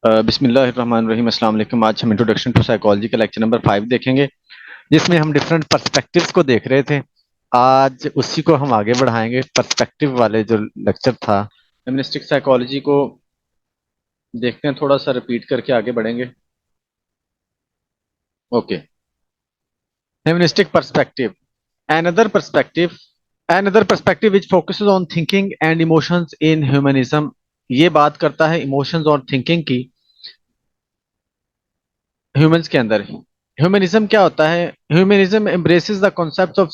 बिस्मिल्लाहिर्रहमानिर्रहीम अस्सलाम वालेकुम। आज हम इंट्रोडक्शन टू साइकोलॉजी का लेक्चर नंबर 5 देखेंगे, जिसमें हम डिफरेंट पर्सपेक्टिव्स को देख रहे थे। आज उसी को हम आगे बढ़ाएंगे। पर्सपेक्टिव वाले जो लेक्चर था, फेमिनिस्टिक साइकोलॉजी को देखते हैं, थोड़ा सा रिपीट करके आगे बढ़ेंगे। Okay. Feministic perspective, another perspective another perspective which focuses on thinking and emotions in humanism। ये बात करता है इमोशंस और थिंकिंग की ह्यूमंस के अंदर। ह्यूमनिज्म क्या होता है? Humanism embraces the concept of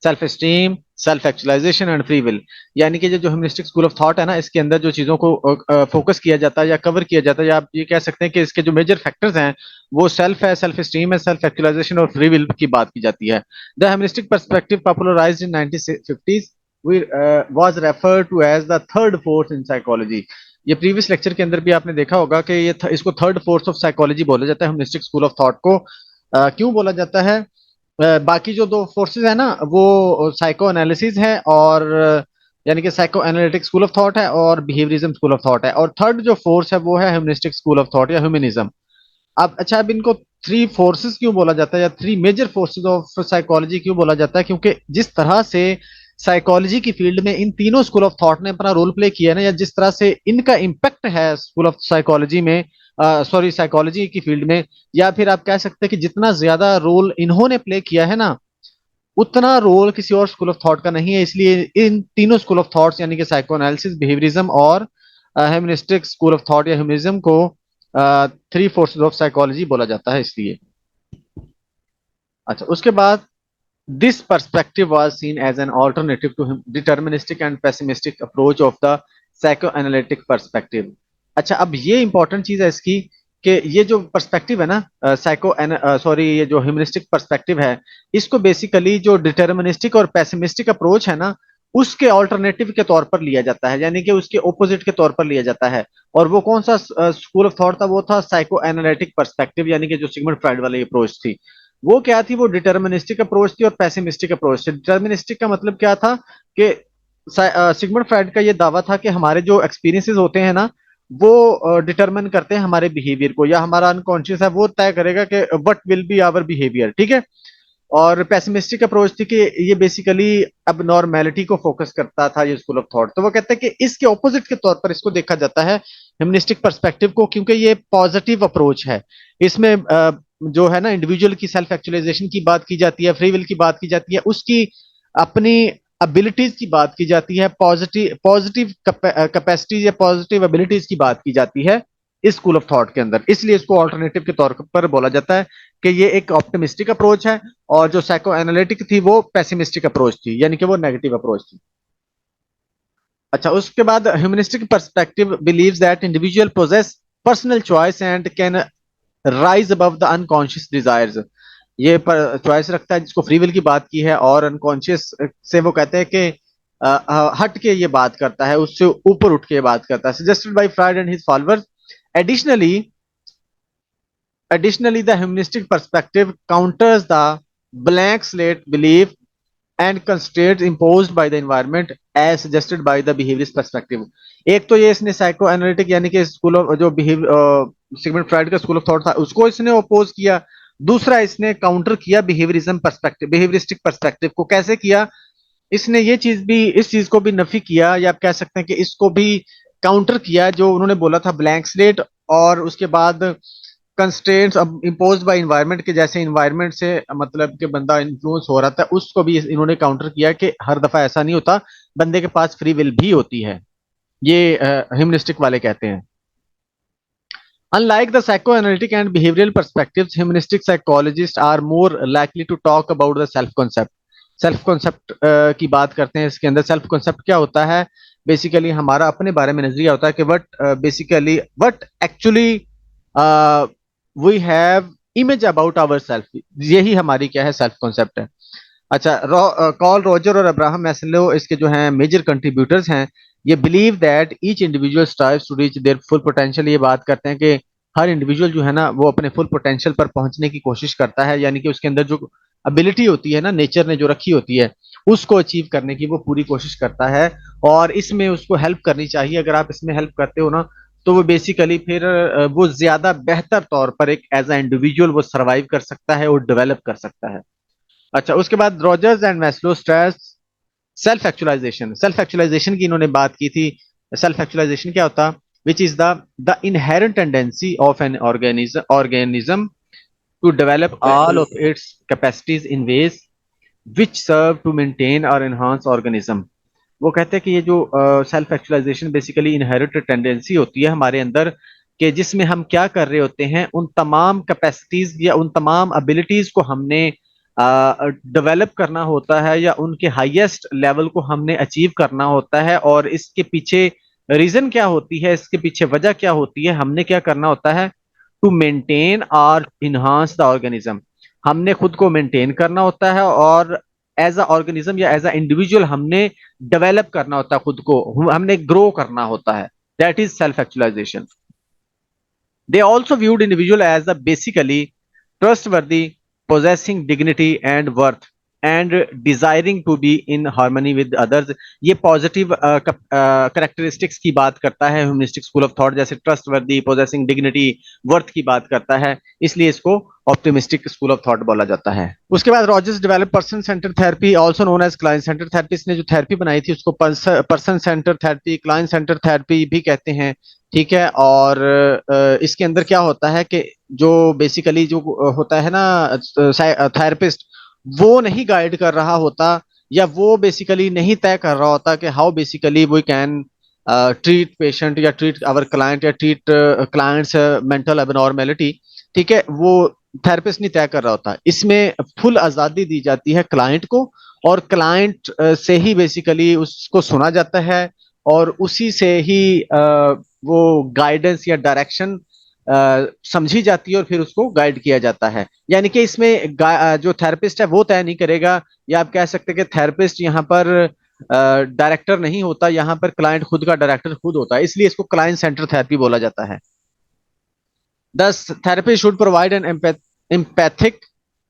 self esteem, self actualization and free will. यानी कि जो ह्यूमनिस्टिक स्कूल ऑफ थॉट है ना, इसके अंदर जो चीजों को फोकस किया जाता है या कवर किया जाता है, या आप ये कह सकते हैं कि इसके जो मेजर फैक्टर्स हैं वो सेल्फ है, सेल्फ एस्टीम है, सेल्फ एक्चुअलाइजेशन और फ्री विल की बात की जाती है। The humanistic perspective popularised in 1950s was referred to as the third force in psychology। ये प्रीवियस लेक्चर के अंदर भी आपने देखा होगा कि इसको थर्ड फोर्स ऑफ साइकोलॉजी बोला जाता है, ह्यूमनिस्टिक स्कूल ऑफ थॉट को। क्यों बोला जाता है? बाकी जो दो फोर्सेस है ना, वो साइको एनालिसिस है और यानी कि psycho analytic school of thought है और बिहेवियरिज्म स्कूल ऑफ थॉट है, और थर्ड जो फोर्स है वो है ह्यूमनिस्टिक स्कूल ऑफ थॉट या ह्यूमनिज्म। अब इनको थ्री फोर्सेस क्यों बोला जाता है या three major forces of psychology क्यों बोला जाता है? क्योंकि जिस तरह से साइकोलॉजी की फील्ड में इन तीनों स्कूल ऑफ थॉट ने अपना रोल प्ले किया है ना, या जिस तरह से इनका इम्पैक्ट है स्कूल ऑफ साइकोलॉजी में, सॉरी साइकोलॉजी की फील्ड में, या फिर आप कह सकते हैं कि जितना ज्यादा रोल इन्होंने प्ले किया है ना, उतना रोल किसी और स्कूल ऑफ थॉट का नहीं है। इसलिए इन तीनों स्कूल ऑफ थॉट्स यानी कि साइको एनालिसिस, बिहेवियरिज्म और ह्यूमनिस्टिक स्कूल ऑफ थॉट या ह्यूमनिज्म को थ्री फोर्सेस ऑफ साइकोलॉजी बोला जाता है, इसलिए। अच्छा, उसके बाद this perspective was seen as an alternative to deterministic and pessimistic approach of the psychoanalytic perspective. अच्छा, अब ये इंपॉर्टेंट चीज है इसकी कि ये जो पर्सपेक्टिव है ना, ये जो ह्यूमनिस्टिक पर्सपेक्टिव है, इसको बेसिकली जो डिटर्मिनिस्टिक और पेसिमिस्टिक अप्रोच है ना, उसके ऑल्टरनेटिव के तौर पर लिया जाता है, यानी कि उसके ओपोजिट के तौर पर लिया जाता है। और वो कौन सा स्कूल ऑफ थॉट था? वो था साइको एनालिटिक पर्सपेक्टिव, यानी कि जो सिगमंड फ्राइड वाली अप्रोच थी। वो क्या थी? वो डिटर्मिनिस्टिक अप्रोच थी और पेसिमिस्टिक अप्रोच थी। डिटर्मिनिस्टिक का मतलब क्या था कि सिगमंड फ्राइड का ये दावा था कि हमारे जो एक्सपीरियंसेस होते हैं ना, वो डिटरमिन करते हैं हमारे बिहेवियर को, या हमारा अनकॉन्शियस है वो तय करेगा कि what will be our behaviour, ठीक है। और पेसिमिस्टिक अप्रोच थी कि ये बेसिकली अब नॉर्मेलिटी को फोकस करता था ये स्कूल ऑफ थॉट। तो वो कहते हैं कि इसके ऑपोजिट के तौर पर इसको देखा जाता है ह्यूमनिस्टिक पर्सपेक्टिव को, क्योंकि ये पॉजिटिव अप्रोच है। इसमें जो है ना, इंडिविजुअल की सेल्फ एक्चुअलाइजेशन की बात की जाती है, फ्री विल की बात की जाती है, उसकी अपनी एबिलिटीज की बात की जाती है, पॉजिटिव पॉजिटिव कैपेसिटीज या पॉजिटिव एबिलिटीज की बात की जाती है इस स्कूल ऑफ थॉट के अंदर। इसलिए इसको ऑल्टरनेटिव के तौर पर बोला जाता है कि ये एक ऑप्टिमिस्टिक अप्रोच है, और जो साइको एनालिटिक थी वो पेसिमिस्टिक अप्रोच थी, यानी कि वो नेगेटिव अप्रोच थी। अच्छा, उसके बाद humanistic perspective believes that individual possesses personal choice and can rise above the unconscious desires. ये पर चॉइस रखता है, जिसको फ्री विल की बात की है, और अनकॉन्शियस से वो कहते हैं कि हट के ये बात करता है, उससे ऊपर उठ के बात करता है। Suggested by fried and his followers. Additionally Additionally, the humanistic perspective counters the blank slate belief and constraints imposed by the environment as suggested by the behaviorist perspective। एक तो ये इसने साइको एनालिटिक यानी कि स्कूल ऑफ जो behave Sigmund Freud का school of thought था उसको इसने अपोज किया। दूसरा, इसने काउंटर किया बिहेवियरिज्म पर्सपेक्टिव, बिहेवियरिस्टिक पर्सपेक्टिव को। कैसे किया? इसने ये चीज भी, इस चीज को भी नफी किया, या आप कह सकते हैं कि इसको भी काउंटर किया, जो उन्होंने बोला था ब्लैंक स्लेट, और उसके बाद कंस्ट्रेंट्स अब इम्पोज्ड बाय इन्वायरमेंट के, जैसे इन्वायरमेंट से मतलब कि बंदा इन्फ्लुएंस हो रहा था, उसको भी इन्होंने काउंटर किया कि हर दफा ऐसा नहीं होता, बंदे के पास फ्री विल भी होती है। ये ह्यूमनिस्टिक वाले कहते हैं। Unlike the psychoanalytic and behavioral perspectives, humanistic psychologists are more likely to talk about the self concept। Self concept की बात करते हैं इसके अंदर। सेल्फ कॉन्सेप्ट क्या होता है? बेसिकली हमारा अपने बारे में नजरिया होता है कि what actually we have image about our self. यही हमारी क्या है? सेल्फ कॉन्सेप्ट है। अच्छा, कॉल रॉजर और अब्राहम मैस्लो इसके जो हैं मेजर कंट्रीब्यूटर्स हैं। ये believe that each individual strives to reach their full potential. ये बात करते हैं कि हर इंडिविजुअल जो है ना, वो अपने फुल पोटेंशियल पर पहुंचने की कोशिश करता है, यानी कि उसके अंदर जो एबिलिटी होती है ना, नेचर ने जो रखी होती है, उसको अचीव करने की वो पूरी कोशिश करता है, और इसमें उसको हेल्प करनी चाहिए। अगर आप इसमें हेल्प करते हो ना, तो वो बेसिकली फिर वो ज्यादा बेहतर तौर पर एक एज ए इंडिविजुअल वो सरवाइव कर सकता है और डेवलप कर सकता है। अच्छा, उसके बाद Rogers and Maslow stress self actualization की इन्होंने बात की थी। सेल्फ एक्चुअलाइजेशन क्या होता, which is the inherent tendency of an organism to develop all of its capacities in ways which serve to maintain और एनहांस ऑर्गेनिज्म। वो कहते हैं कि ये जो self actualization basically inherit tendency होती है हमारे अंदर, कि जिसमें हम क्या कर रहे होते हैं, उन तमाम कैपेसिटीज या उन तमाम एबिलिटीज को हमने डेवलप करना होता है या उनके हाईएस्ट लेवल को हमने अचीव करना होता है। और इसके पीछे रीजन क्या होती है, इसके पीछे वजह क्या होती है, हमने क्या करना होता है, टू मेंटेन और इन्हांस द ऑर्गेनिज्म। हमने खुद को मेंटेन करना होता है और एज अ ऑर्गेनिज्म या एज अ इंडिविजुअल हमने डेवलप करना होता है, खुद को हमने ग्रो करना होता है। That is self actualization. They also viewed individual as a basically trustworthy, possessing dignity and worth, and desiring to be in harmony with others। ये पॉजिटिव करेक्टरिस्टिक्स की बात करता है ह्यूमनिस्टिक स्कूल ऑफ थॉट, जैसे trustworthy, possessing dignity, worth की बात करता है, इसलिए इसको ऑप्टिमिस्टिक स्कूल ऑफ थॉट बोला जाता है। उसके बाद Rogers develop person centre therapy also known as client centre therapy. इसने जो थेरेपी बनाई थी उसको person centre therapy, client centre therapy भी कहते हैं। ठीक है। और इसके अंदर क्या होता है कि जो बेसिकली जो होता है ना थेरेपिस्ट, वो नहीं गाइड कर रहा होता या वो बेसिकली नहीं तय कर रहा होता कि how basically we can treat patient या ट्रीट आवर क्लाइंट या ट्रीट क्लाइंट्स मेंटल एबनॉर्मेलिटी। ठीक है, वो थेरेपिस्ट नहीं तय कर रहा होता। इसमें फुल आजादी दी जाती है क्लाइंट को, और क्लाइंट से ही बेसिकली उसको सुना जाता है और उसी से ही वो गाइडेंस या डायरेक्शन समझी जाती है और फिर उसको गाइड किया जाता है। यानी कि इसमें जो थेरेपिस्ट है वो तय नहीं करेगा, या आप कह सकते हैं कि थेरेपिस्ट यहाँ पर डायरेक्टर नहीं होता, यहाँ पर क्लाइंट खुद का डायरेक्टर खुद होता है, इसलिए इसको क्लाइंट सेंटर थेरेपी बोला जाता है। Thus, therapy should provide an empathic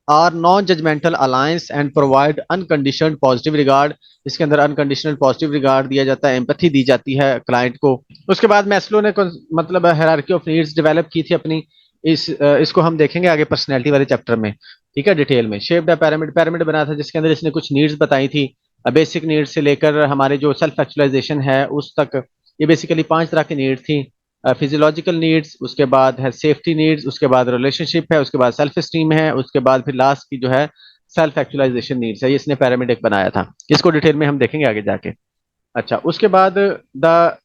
और non judgemental alliance and provide unconditioned positive regard. इसके अंदर अनकंडीशनल पॉजिटिव रिगार्ड दिया जाता है, एम्पैथी दी जाती है क्लाइंट को। उसके बाद मैस्लो ने मतलब हायरार्की ऑफ नीड्स डेवलप की थी अपनी। इसको हम देखेंगे आगे पर्सनैलिटी वाले चैप्टर में। ठीक है, डिटेल में शेप्ड पिरामिड पिरामिड बना था जिसके अंदर इसने कुछ नीड्स बताई थी, बेसिक नीड्स से लेकर हमारे जो सेल्फ एक्चुअलाइजेशन है उस तक। ये बेसिकली 5 तरह की नीड थी। फिजियोलॉजिकल नीड्स, उसके बाद है सेफ्टी नीड्स, उसके बाद रिलेशनशिप है, उसके बाद सेल्फ स्टीम है, उसके बाद फिर लास्ट की जो है सेल्फ एक्चुअलाइजेशन नीड्स है। ये इसने पैरामिड एक बनाया था, इसको डिटेल में हम देखेंगे आगे जाके। अच्छा, उसके बाद the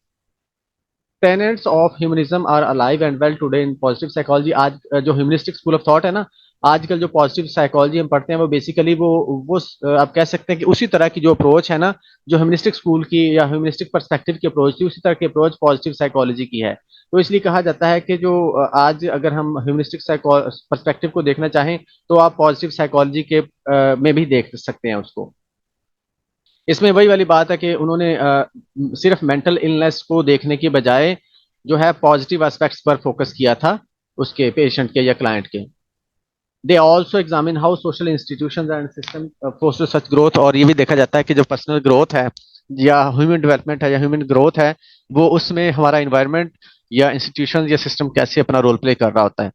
tenets of humanism are alive and well today in positive psychology. आज जो ह्यूमनिस्टिक स्कूल ऑफ थॉट है ना, आजकल जो पॉजिटिव साइकोलॉजी हम पढ़ते हैं वो बेसिकली वो आप कह सकते हैं कि उसी तरह की जो अप्रोच है ना, जो ह्यूमनिस्टिक स्कूल की या ह्यूमनिस्टिक पर्सपेक्टिव की अप्रोच थी, उसी तरह की अप्रोच पॉजिटिव साइकोलॉजी की है। तो इसलिए कहा जाता है कि जो आज अगर हम ह्यूमनिस्टिक पर्सपेक्टिव को देखना चाहें तो आप पॉजिटिव साइकोलॉजी के में भी देख सकते हैं उसको। इसमें वही वाली बात है कि उन्होंने सिर्फ मेंटल इलनेस को देखने के बजाय जो है पॉजिटिव एस्पेक्ट्स पर फोकस किया था उसके पेशेंट के या क्लाइंट के। They also examine how social institution and system foster such growth. और ये भी देखा जाता है कि जो पर्सनल ग्रोथ है या ह्यूमन डेवलपमेंट है या ह्यूमन ग्रोथ है, वो उसमें हमारा इन्वायरमेंट या इंस्टीट्यूशन या सिस्टम कैसे अपना रोल प्ले कर रहा होता है।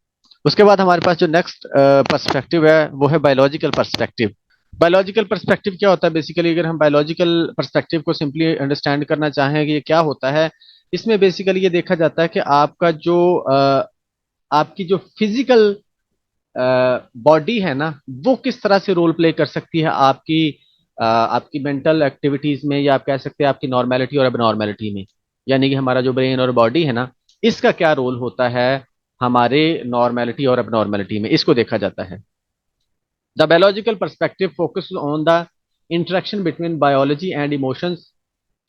उसके बाद हमारे पास जो नेक्स्ट पर्सपेक्टिव है वो है बायोलॉजिकल पर्सपेक्टिव। बायोलॉजिकल पर्सपेक्टिव क्या होता है, बेसिकली अगर हम बायोलॉजिकल पर्सपेक्टिव को सिंपली अंडरस्टैंड करना चाहें कि ये क्या होता है, इसमें बेसिकली ये देखा जाता है कि आपका जो आपकी जो फिजिकल बॉडी है ना, वो किस तरह से रोल प्ले कर सकती है आपकी मेंटल एक्टिविटीज में, या आप कह सकते हैं आपकी नॉर्मेलिटी और एबनॉर्मेलिटी में। यानी कि हमारा जो ब्रेन और बॉडी है ना, इसका क्या रोल होता है हमारे नॉर्मेलिटी और एबनॉर्मेलिटी में, इसको देखा जाता है। The biological perspective focus on the interaction between biology and emotions,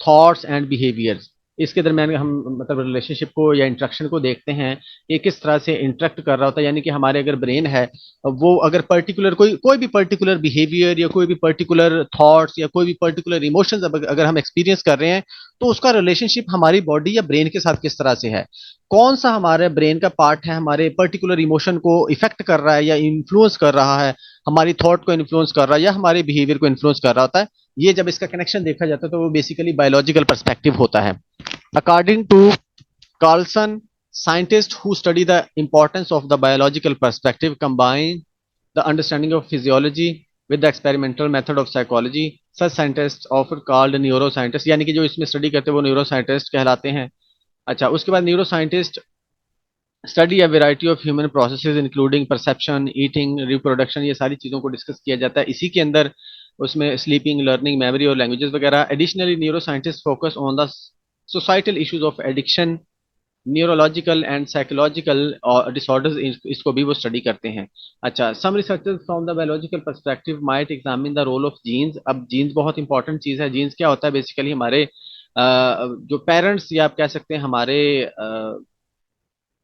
thoughts and behaviours. इसके दरमियान हम मतलब रिलेशनशिप को या इंट्रैक्शन को देखते हैं कि किस तरह से इंटरेक्ट कर रहा होता है। यानी कि हमारे अगर ब्रेन है, वो अगर पर्टिकुलर कोई भी पर्टिकुलर बिहेवियर या कोई भी पर्टिकुलर थॉट्स या कोई भी पर्टिकुलर इमोशंस अगर हम एक्सपीरियंस कर रहे हैं, तो उसका रिलेशनशिप हमारी बॉडी या ब्रेन के साथ किस तरह से है, कौन सा हमारे ब्रेन का पार्ट है हमारे पर्टिकुलर इमोशन को इफेक्ट कर रहा है या इन्फ्लुएंस कर रहा है, हमारी थॉट को इन्फ्लुएंस कर रहा है या हमारे बिहेवियर को इन्फ्लुएंस कर रहा होता है। ये जब इसका कनेक्शन देखा जाता है तो वो बेसिकली बायोलॉजिकल पर्सपेक्टिव होता है। According to Carlson, scientists who study the importance of the biological perspective combine the understanding of physiology with the experimental method of psychology. Such scientists often called neuroscientists, यानी कि जो इसमें study करते हैं वो neuroscientist कहलाते हैं. अच्छा, उसके बाद neuroscientist study a variety of human processes including perception, eating, reproduction, ये सारी चीज़ों को डिस्कस किया जाता है इसी के अंदर. उसमें स्लीपिंग, लर्निंग, मेमोरी और लैंग्वेजेस वगैरह. Additionally neuroscientist focus on the societal issues of addiction, neurological and psychological disorders, इसको भी वो स्टडी करते हैं. अच्छा, some researchers from the biological perspective might examine the role of genes. अब genes बहुत इंपॉर्टेंट चीज़ है. जीन्स क्या होता है? बेसिकली हमारे जो पेरेंट्स या आप कह सकते हैं हमारे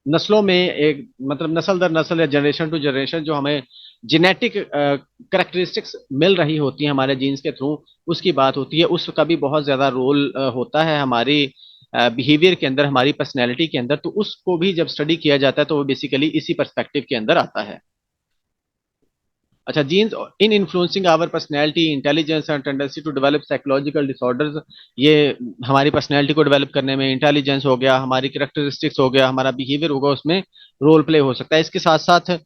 नस्लों में एक मतलब नस्ल दर नस्ल या जनरेशन टू जनरेशन जो हमें जेनेटिक करेक्टरिस्टिक्स मिल रही होती है हमारे जीन्स के थ्रू, उसकी बात होती है. उसका भी बहुत ज्यादा रोल होता है हमारी बिहेवियर के अंदर, हमारी पर्सनैलिटी के अंदर. तो उसको भी जब स्टडी किया जाता है तो वो बेसिकली इसी पर्सपेक्टिव के अंदर आता है. अच्छा, genes in influencing our personality, intelligence and tendency to develop psychological disorders. ये हमारी पर्सनैलिटी को डेवलप करने में इंटेलिजेंस हो गया, हमारी करेक्टरिस्टिक्स हो गया, हमारा बिहेवियर होगा, उसमें रोल प्ले हो सकता है. इसके साथ साथ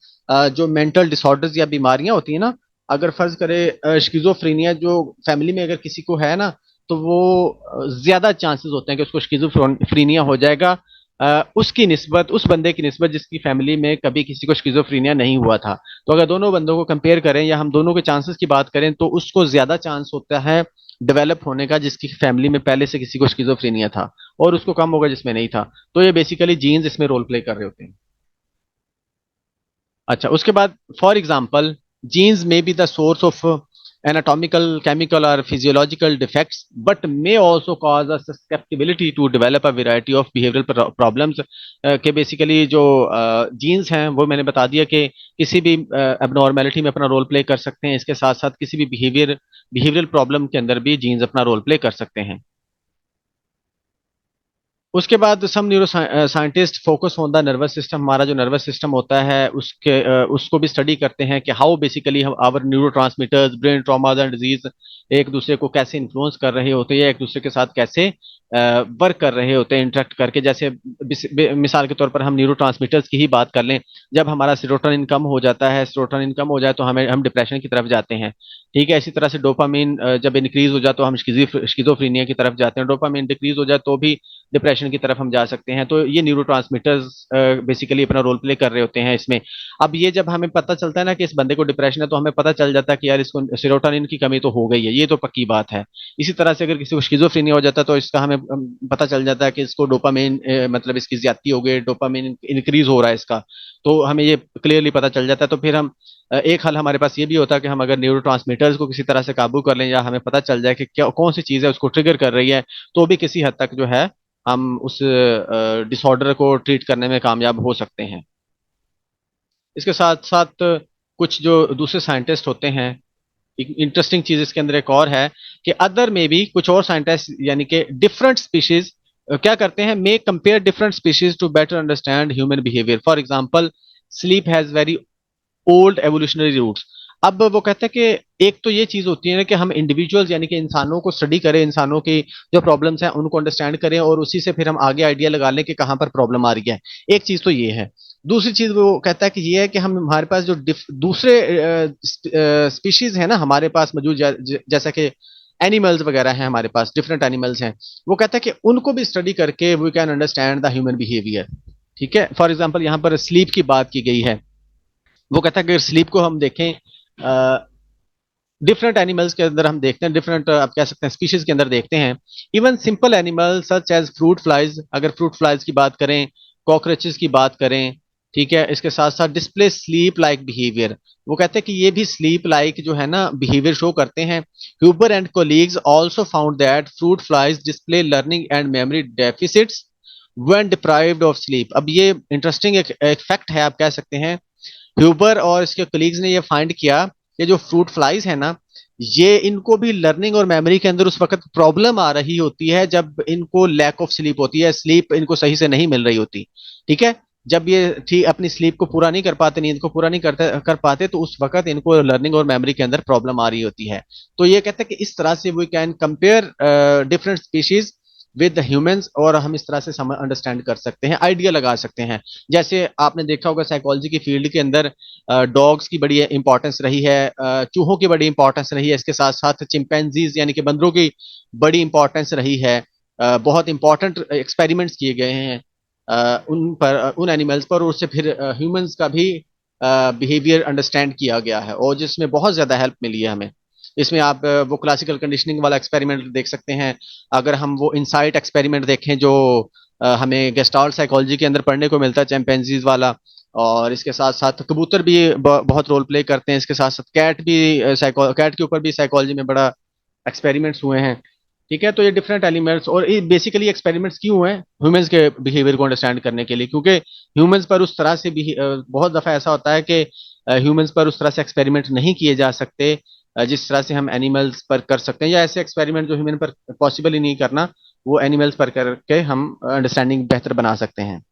जो मेंटल डिसऑर्डर्स या बीमारियां होती है ना, अगर फर्ज करे शिजोफ्रेनिया जो फैमिली में अगर किसी को है ना, तो वो ज्यादा चांसेस होते हैं कि उसको शिजोफ्रेनिया हो जाएगा उसकी निस्बत, उस बंदे की निस्बत जिसकी फैमिली में कभी किसी को शिजोफ्रेनिया नहीं हुआ था. तो अगर दोनों बंदों को कंपेयर करें या हम दोनों के चांसेस की बात करें तो उसको ज्यादा चांस होता है डेवलप होने का जिसकी फैमिली में पहले से किसी को शिजोफ्रेनिया था, और उसको कम होगा जिसमें नहीं था. तो ये बेसिकली जीन्स इसमें रोल प्ले कर रहे होते हैं. अच्छा, उसके बाद फॉर एग्जाम्पल जीन्स में be the source of anatomical, chemical or physiological defects but may also cause a susceptibility to develop a variety of behavioral problems. कि बेसिकली जो जीन्स हैं वो मैंने बता दिया कि किसी भी एबनॉर्मेलिटी में अपना रोल प्ले कर सकते हैं. इसके साथ साथ किसी भी बिहेवियरल प्रॉब्लम के अंदर भी जीन्स अपना रोल प्ले कर सकते हैं. उसके बाद some neuroscientist focus on the nervous system. हमारा जो नर्वस सिस्टम होता है उसको भी स्टडी करते हैं कि हाउ बेसिकली हम our neurotransmitters, brain traumas and disease एक दूसरे को कैसे इन्फ्लुएंस कर रहे होते हैं, एक दूसरे के साथ कैसे वर्क कर रहे होते हैं इंटरेक्ट करके. जैसे मिसाल के तौर पर हम न्यूरो ट्रांसमीटर्स की ही बात कर लें, जब हमारा सेरोटोनिन कम हो जाता है, सेरोटोनिन कम हो जाए तो हम डिप्रेशन की तरफ जाते हैं. ठीक है, इसी तरह से डोपामिन जब इंक्रीज हो जाए तो हम स्किजोफ्रेनिया की तरफ जाते हैं, डोपामिन डिक्रीज हो जाए तो भी डिप्रेशन की तरफ हम जा सकते हैं. तो ये न्यूरोट्रांसमीटर्स बेसिकली अपना रोल प्ले कर रहे होते हैं इसमें. अब ये जब हमें पता चलता है ना कि इस बंदे को डिप्रेशन है तो हमें पता चल जाता है कि यार इसको सेरोटोनिन की कमी तो हो गई है, ये तो पक्की बात है. इसी तरह से अगर किसी को स्किजोफ्रेनिया हो जाता है तो इसका हमें पता चल जाता है कि इसको डोपामिन मतलब इसकी ज्यादती हो गई, डोपामिन इंक्रीज हो रहा है इसका. तो हमें ये क्लियरली पता चल जाता है. तो फिर हम एक हल हमारे पास ये भी होता है कि हम अगर न्यूरो को किसी तरह से काबू कर लें या हमें पता चल जाए कि क्या कौन सी चीज़ है उसको ट्रिगर कर रही है, तो भी किसी हद तक जो है हम उस डिसऑर्डर को ट्रीट करने में कामयाब हो सकते हैं. इसके साथ साथ कुछ जो दूसरे साइंटिस्ट होते हैं, एक इंटरेस्टिंग चीज इसके अंदर एक और है कि अदर में भी कुछ और साइंटिस्ट यानी कि डिफरेंट स्पीशीज क्या करते हैं, may compare different species to better understand human behaviour. For example, sleep has very old evolutionary roots. अब वो कहते हैं कि एक तो ये चीज होती है ना कि हम इंडिविजुअल्स यानी कि इंसानों को स्टडी करें, इंसानों की जो प्रॉब्लम्स हैं उनको अंडरस्टैंड करें और उसी से फिर हम आगे आइडिया लगा लें कि कहाँ पर प्रॉब्लम आ रही है. एक चीज तो ये है. दूसरी चीज वो कहता है कि ये है कि हम हमारे पास जो दूसरे स्पीशीज है ना हमारे पास मौजूद, जैसा कि एनिमल्स वगैरह हैं हमारे पास, डिफरेंट एनिमल्स हैं, वो कहता है कि उनको भी स्टडी करके we can understand the human behaviour. ठीक है, फॉर एग्जाम्पल यहाँ पर स्लीप की बात की गई है. वो कहता है कि अगर स्लीप को हम देखें डिफरेंट एनिमल्स के अंदर, हम देखते हैं डिफरेंट आप कह सकते हैं स्पीशीज के अंदर देखते हैं, even simple animal such as fruit flies, अगर फ्रूट फ्लाइज की बात करें, कॉकरोचेस की बात करें. ठीक है, इसके साथ साथ डिस्प्ले स्लीप लाइक बिहेवियर. वो कहते हैं कि ये भी स्लीप लाइक जो है ना बिहेवियर शो करते हैं. Huber and colleagues also found that fruit flies display learning and memory deficits when deprived of sleep. अब ये इंटरेस्टिंग एक फैक्ट है आप कह सकते हैं. ह्यूबर और इसके कलीग्स ने ये फाइंड किया कि जो फ्रूट फ्लाइज है ना, ये इनको भी लर्निंग और मेमोरी के अंदर उस वक्त प्रॉब्लम आ रही होती है जब इनको लैक ऑफ स्लीप होती है, स्लीप इनको सही से नहीं मिल रही होती. ठीक है, जब ये ठीक अपनी स्लीप को पूरा नहीं कर पाते, नींद को पूरा नहीं कर पाते, तो उस वक्त इनको लर्निंग और मेमोरी के अंदर प्रॉब्लम आ रही होती है. तो ये कहते हैं कि इस तरह से we can compare different species with humans, और हम इस तरह से समझ अंडरस्टैंड कर सकते हैं, आइडिया लगा सकते हैं। जैसे आपने देखा होगा साइकोलॉजी की फील्ड के अंदर डॉग्स की बड़ी इंपॉर्टेंस रही है, चूहों की बड़ी इंपॉर्टेंस रही है, इसके साथ साथ चिंपैंजीज यानी कि बंदरों की बड़ी इंपॉर्टेंस रही है। बहुत इंपॉर्टेंट एक्सपेरिमेंट्स किए गए हैं उन पर, उन एनिमल्स पर, और उससे फिर ह्यूमंस का भी बिहेवियर अंडरस्टैंड किया गया है, और जिसमें बहुत ज्यादा हेल्प मिली है हमें। इसमें आप वो क्लासिकल कंडीशनिंग वाला एक्सपेरिमेंट देख सकते हैं। अगर हम वो इनसाइट एक्सपेरिमेंट देखें जो हमें गेस्टाल्ट साइकोलॉजी के अंदर पढ़ने को मिलता है, चैंपेंजीज वाला, और इसके साथ साथ कबूतर भी बहुत रोल प्ले करते हैं, इसके साथ साथ कैट भी, साइको कैट के ऊपर भी साइकोलॉजी में बड़ा एक्सपेरिमेंट्स हुए हैं। ठीक है, तो ये डिफरेंट एलिमेंट्स, और ये बेसिकली एक्सपेरिमेंट्स क्यों हुए हैं? ह्यूमंस के बिहेवियर को अंडरस्टैंड करने के लिए, क्योंकि ह्यूमंस पर उस तरह से भी बहुत दफा ऐसा होता है कि ह्यूमंस पर उस तरह से एक्सपेरिमेंट नहीं किए जा सकते जिस तरह से हम एनिमल्स पर कर सकते हैं, या ऐसे एक्सपेरिमेंट जो ह्यूमन पर पॉसिबल ही नहीं करना, वो एनिमल्स पर करके हम अंडरस्टैंडिंग बेहतर बना सकते हैं।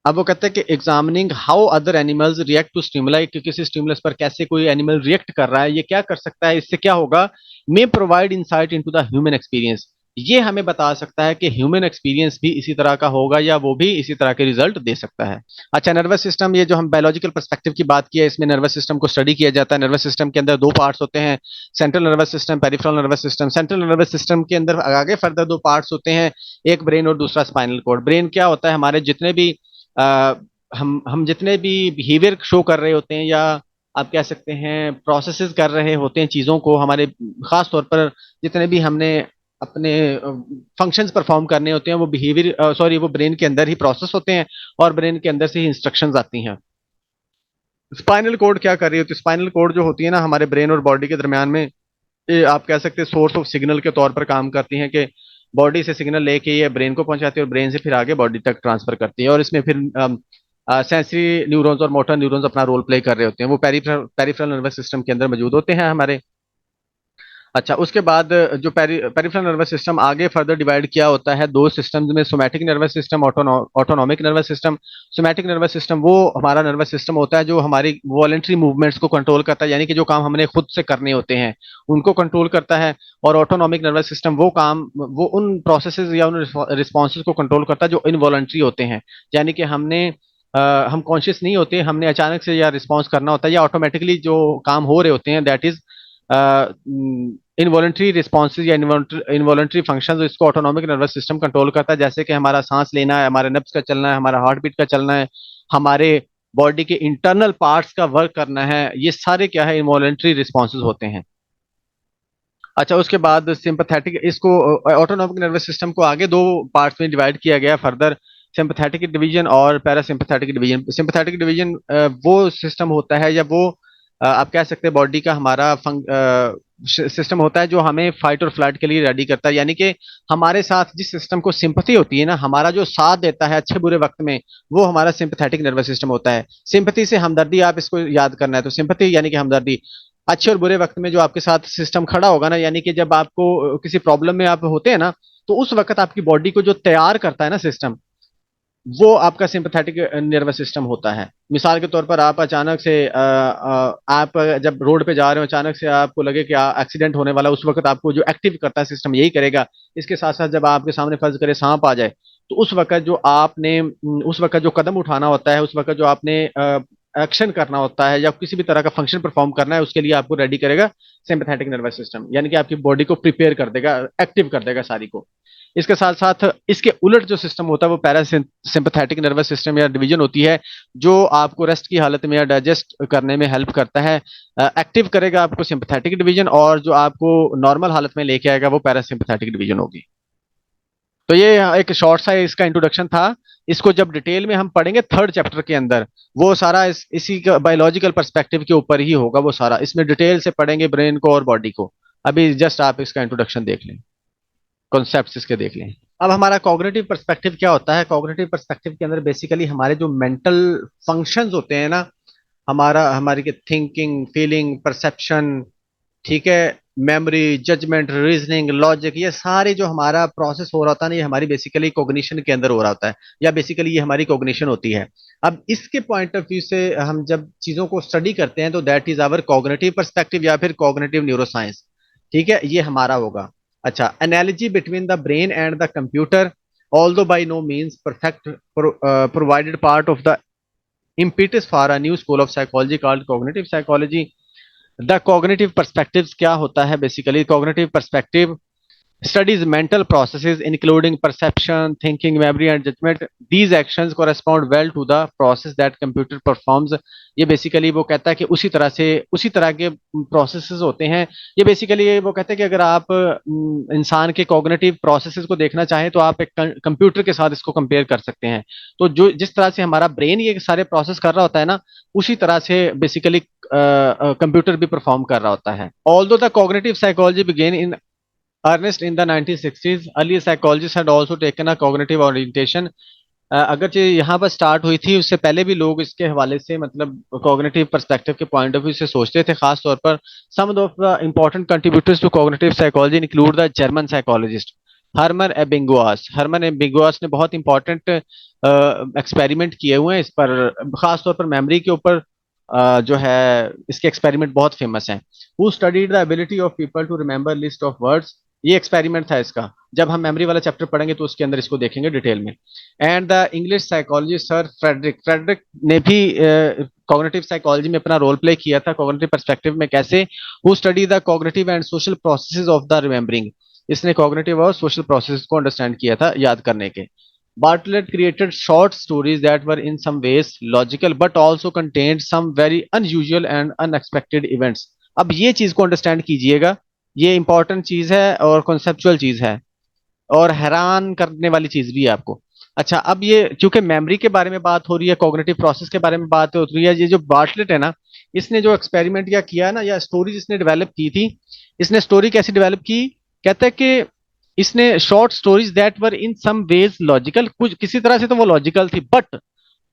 अब वो कहते हैं कि examining how other animals react to stimuli, कि किसी स्टिमुलस पर कैसे कोई एनिमल रिएक्ट कर रहा है, ये क्या कर सकता है, इससे क्या होगा, may provide insight into the human experience. ये हमें बता सकता है कि ह्यूमन एक्सपीरियंस भी इसी तरह का होगा, या वो भी इसी तरह के रिजल्ट दे सकता है। अच्छा, नर्वस सिस्टम, ये जो हम बायोलॉजिकल पर्सपेक्टिव की बात की है, इसमें नर्वस सिस्टम को स्टडी किया जाता है। नर्वस सिस्टम के अंदर दो पार्ट्स होते हैं, central nervous system, peripheral nervous system. Central nervous system के अंदर आगे फर्दर दो पार्ट्स होते हैं, एक ब्रेन और दूसरा स्पाइनल कॉर्ड। ब्रेन क्या होता है, हमारे जितने भी हम जितने भी बिहेवियर शो कर रहे होते हैं, या आप कह सकते हैं प्रोसेसेस कर रहे होते हैं चीज़ों को, हमारे खास तौर पर जितने भी हमने अपने फंक्शंस परफॉर्म करने होते हैं, वो बिहेवियर सॉरी वो ब्रेन के अंदर ही प्रोसेस होते हैं, और ब्रेन के अंदर से ही इंस्ट्रक्शंस आती हैं। स्पाइनल कोड क्या कर रही होती है? स्पाइनल कोड जो होती है ना, हमारे ब्रेन और बॉडी के दरमियान में, ये आप कह सकते हैं सोर्स ऑफ सिग्नल के तौर पर काम करती हैं, कि बॉडी से सिग्नल लेके ये ब्रेन को पहुंचाती है, और ब्रेन से फिर आगे बॉडी तक ट्रांसफर करती है, और इसमें फिर सेंसरी न्यूरॉन्स और मोटर न्यूरॉन्स अपना रोल प्ले कर रहे होते हैं, वो पेरिफेरल पेरिफेरल नर्वस सिस्टम के अंदर मौजूद होते हैं हमारे। अच्छा, उसके बाद जो पेरिफेरल नर्वस सिस्टम आगे फर्दर डिवाइड किया होता है दो सिस्टम्स में, somatic nervous system, autonomic nervous system. Somatic nervous system वो हमारा नर्वस सिस्टम होता है जो हमारी वॉलेंट्री मूवमेंट्स को कंट्रोल करता है, यानी कि जो काम हमने खुद से करने होते हैं उनको कंट्रोल करता है। और ऑटोनॉमिक नर्वस सिस्टम वो काम, वो उन प्रोसेसेस या उन रिस्पॉन्सेज को कंट्रोल करता है जो इनवॉलेंट्री होते हैं, यानी कि हम कॉन्शियस नहीं होते, हमने अचानक से या रिस्पॉन्स करना होता है, या ऑटोमेटिकली जो काम हो रहे होते हैं, दैट इज इनवॉलेंट्री रिस्पॉन्सेज या इनवॉलेंट्री फंक्शंस, इसको ऑटोनॉमिक नर्वस सिस्टम कंट्रोल करता है। जैसे कि हमारा सांस लेना है, हमारे नब्ज का चलना है, हमारा हार्ट बीट का चलना है, हमारे बॉडी के इंटरनल पार्ट्स का वर्क करना है, ये सारे क्या है, इनवॉलेंट्री रिस्पॉन्सेज होते हैं। अच्छा, उसके बाद सिंपैथेटिक, इसको ऑटोनॉमिक नर्वस सिस्टम को आगे दो पार्ट्स में डिवाइड किया गया फर्दर, सिंपैथेटिक डिवीजन और पैरासिम्पैथेटिक डिवीजन। सिंपैथेटिक डिवीजन वो सिस्टम होता है, या वो आप कह सकते हैं बॉडी का हमारा सिस्टम होता है जो हमें फाइट और फ्लाइट के लिए रेडी करता है, यानी कि हमारे साथ जिस सिस्टम को सिंपथी होती है ना, हमारा जो साथ देता है अच्छे बुरे वक्त में, वो हमारा सिंपैथेटिक नर्वस सिस्टम होता है। सिंपथी से हमदर्दी, आप इसको याद करना है, तो सिंपथी यानी कि हमदर्दी, अच्छे और बुरे वक्त में जो आपके साथ सिस्टम खड़ा होगा ना, यानी कि जब आपको किसी प्रॉब्लम में आप होते हैं ना, तो उस वक्त आपकी बॉडी को जो तैयार करता है ना सिस्टम, वो आपका सिंपैथेटिक नर्वस सिस्टम होता है। मिसाल के तौर पर आप अचानक से आप जब रोड पे जा रहे हो, अचानक से आपको लगे कि एक्सीडेंट होने वाला, उस वक्त आपको जो एक्टिव करता है सिस्टम यही करेगा। इसके साथ साथ जब आपके सामने फर्ज करे सांप आ जाए, तो उस वक्त जो कदम उठाना होता है, उस वक्त जो आपने एक्शन करना होता है, या किसी भी तरह का फंक्शन परफॉर्म करना है, उसके लिए आपको रेडी करेगा सिंपैथेटिक नर्वस सिस्टम, यानी कि आपकी बॉडी को प्रिपेयर कर देगा, एक्टिव कर देगा सारी को। इसके साथ साथ इसके उलट जो सिस्टम होता है वो पैरासिम्पैथेटिक नर्वस सिस्टम या डिवीजन होती है, जो आपको रेस्ट की हालत में या डाइजेस्ट करने में हेल्प करता है। एक्टिव करेगा आपको सिंपैथेटिक डिवीजन, और जो आपको नॉर्मल हालत में लेके आएगा वो पैरासिम्पैथेटिक डिवीजन होगी। तो ये एक शॉर्ट सा इसका इंट्रोडक्शन था। इसको जब डिटेल में हम पढ़ेंगे थर्ड चैप्टर के अंदर, वो सारा इसी का बायोलॉजिकल पर्सपेक्टिव के ऊपर ही होगा, वो सारा इसमें डिटेल से पढ़ेंगे ब्रेन को और बॉडी को। अभी जस्ट आप इसका इंट्रोडक्शन देख लें, कॉन्सेप्ट्स इसके देख लें। अब हमारा कॉग्निटिव पर्सपेक्टिव क्या होता है? कॉग्निटिव पर्सपेक्टिव के अंदर बेसिकली हमारे जो मेंटल फंक्शंस होते हैं ना, हमारी के थिंकिंग, फीलिंग, परसेप्शन, ठीक है, मेमोरी, जजमेंट, रीजनिंग, लॉजिक, ये सारे जो हमारा प्रोसेस हो रहा होता है ना, ये हमारी बेसिकली कॉग्निशन के अंदर हो रहा होता है, या बेसिकली ये हमारी कॉग्निशन होती है। अब इसके पॉइंट ऑफ व्यू से हम जब चीजों को स्टडी करते हैं, तो that is our cognitive perspective, या फिर कॉग्निटिव न्यूरोसाइंस। ठीक है, ये हमारा होगा। अच्छा, analogy between the brain and the computer, although by no means perfect, provided part of the impetus for a new school of psychology called cognitive psychology. The cognitive perspectives क्या होता है? Basically cognitive perspective studies mental processes including perception, thinking, memory and judgment. These actions correspond well to the process that computer performs. ये basically वो कहता है कि उसी तरह के प्रोसेसेस होते हैं। ये बेसिकली वो कहते हैं कि अगर आप इंसान के कॉग्निटिव प्रोसेसेस को देखना चाहें तो आप एक कंप्यूटर के साथ इसको कंपेयर कर सकते हैं। तो जो जिस तरह से हमारा ब्रेन ये सारे प्रोसेस कर रहा होता है ना, उसी तरह से बेसिकली कंप्यूटर भी परफॉर्म कर रहा होता है। Although the cognitive psychology began in earnest in the 1960s, early psychologists had also taken a cognitive orientation. अगरचे यहाँ पर स्टार्ट हुई थी, उससे पहले भी लोग इसके हवाले से मतलब कॉग्निटिव पर्सपेक्टिव के पॉइंट ऑफ व्यू से सोचते थे। खास तौर पर some of the important contributors to cognitive psychology include the German psychologist Hermann Ebbinghaus. Hermann Ebbinghaus ने बहुत इंपॉर्टेंट एक्सपेरिमेंट किए हुए हैं इस पर, खास तौर पर मेमोरी के ऊपर। जो है इसके एक्सपेरिमेंट बहुत फेमस हैं। Who studied the ability of people to remember list of words, ये एक्सपेरिमेंट था इसका। जब हम मेमोरी वाला चैप्टर पढ़ेंगे तो उसके अंदर इसको देखेंगे डिटेल में। And the English psychologist sir Frederick Frederick ने भी कॉग्निटिव साइकोलॉजी में अपना रोल प्ले किया था। कॉग्निटिव पर्सपेक्टिव में कैसे? Who study the cognitive and social processes of the remembering, इसने कॉग्निटिव और सोशल प्रोसेस को अंडरस्टैंड किया था याद करने के। Bartlett created short stories that were in some ways logical but also contained some very unusual and unexpected events. अब ये चीज को अंडरस्टैंड कीजिएगा, ये इंपॉर्टेंट चीज है और कॉन्सेप्चुअल चीज है और हैरान करने वाली चीज भी है आपको। अच्छा, अब ये क्योंकि मेमोरी के बारे में बात हो रही है, कॉग्निटिव प्रोसेस के बारे में बात हो रही है, ये जो बार्टलेट है ना, इसने जो एक्सपेरिमेंट या किया ना, या स्टोरीज इसने डेवलप की थी। इसने स्टोरी कैसे डेवलप की? कहते हैं कि इसने short stories that were in some ways logical, कुछ किसी तरह से तो वो लॉजिकल थी, but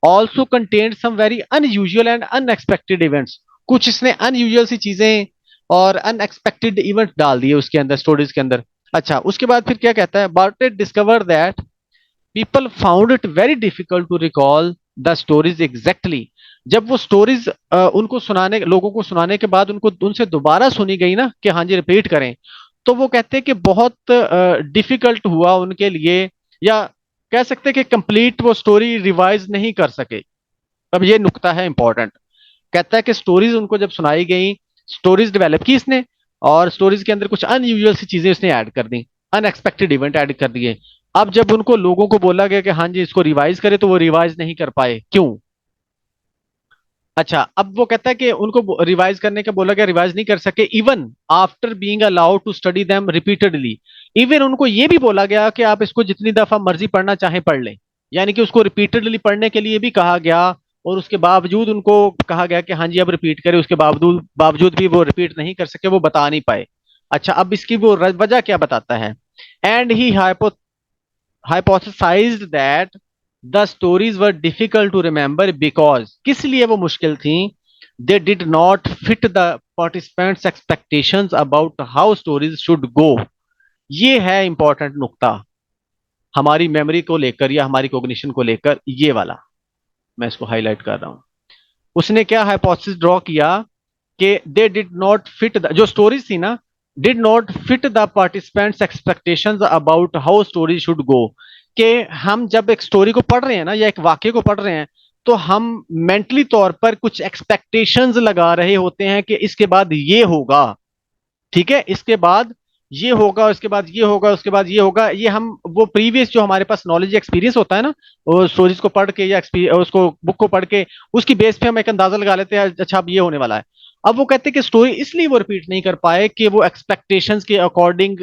also contained some very unusual and unexpected events. कुछ इसने अनयूजुअल सी चीजें और अनएक्सपेक्टेड इवेंट डाल दिए उसके अंदर, स्टोरीज के अंदर। अच्छा, उसके बाद फिर क्या कहता है? Bartlett discover that people found it very difficult to recall the stories exactly. जब वो स्टोरीज उनको सुनाने, लोगों को सुनाने के बाद उनको उनसे दोबारा सुनी गई ना कि हाँ जी रिपीट करें, तो वो कहते हैं कि बहुत डिफिकल्ट हुआ उनके लिए, या कह सकते हैं कि कंप्लीट वो स्टोरी रिवाइज नहीं कर सके। अब ये नुक्ता है इंपॉर्टेंट। कहता है कि स्टोरीज उनको जब सुनाई गई, स्टोरीज डेवलप की इसने, और स्टोरीज के अंदर कुछ अनयूजुअल सी चीजें इसने ऐड कर दी, अनएक्सपेक्टेड इवेंट ऐड कर दिए। अब जब उनको लोगों को बोला गया कि हाँ जी इसको रिवाइज करे, तो वो रिवाइज नहीं कर पाए। क्यों? अच्छा, अब वो कहता है कि उनको रिवाइज करने का बोला गया, रिवाइज नहीं कर सके, even after being allowed to study them repeatedly. Even उनको ये भी बोला गया कि आप इसको जितनी दफा मर्जी पढ़ना चाहे पढ़ लें, यानी कि उसको रिपीटेडली पढ़ने के लिए भी कहा गया, और उसके बावजूद उनको कहा गया कि हाँ जी अब रिपीट करें, उसके बावजूद बावजूद भी वो रिपीट नहीं कर सके, वो बता नहीं पाए। अच्छा, अब इसकी वो वजह क्या बताता है? And he hypothesized that the stories were difficult to remember because, किस लिए वो मुश्किल थी? They did not fit the participants expectations about how stories should go. ये है इंपॉर्टेंट नुक्ता हमारी मेमोरी को लेकर या हमारी कॉग्निशन को लेकर, ये वाला मैं इसको हाईलाइट कर रहा हूं। उसने क्या हाइपोथेसिस ड्रॉ किया कि दे डिड नॉट फिट, जो स्टोरीज थी ना, did not fit the participants expectations about how story should go. कि हम जब एक स्टोरी को पढ़ रहे हैं ना, या एक वाक्य को पढ़ रहे हैं, तो हम मेंटली तौर पर कुछ एक्सपेक्टेशंस लगा रहे होते हैं कि इसके बाद ये होगा, ठीक है, इसके बाद ये होगा, उसके बाद ये होगा, उसके बाद ये होगा। ये हम वो प्रीवियस जो हमारे पास नॉलेज एक्सपीरियंस होता है ना, वो स्टोरीज को पढ़ के या उसको बुक को पढ़ के, उसकी बेस पे हम एक अंदाजा लगा लेते हैं, अच्छा अब ये होने वाला है। अब वो कहते हैं कि स्टोरी इसलिए वो रिपीट नहीं कर पाए कि वो एक्सपेक्टेशंस के अकॉर्डिंग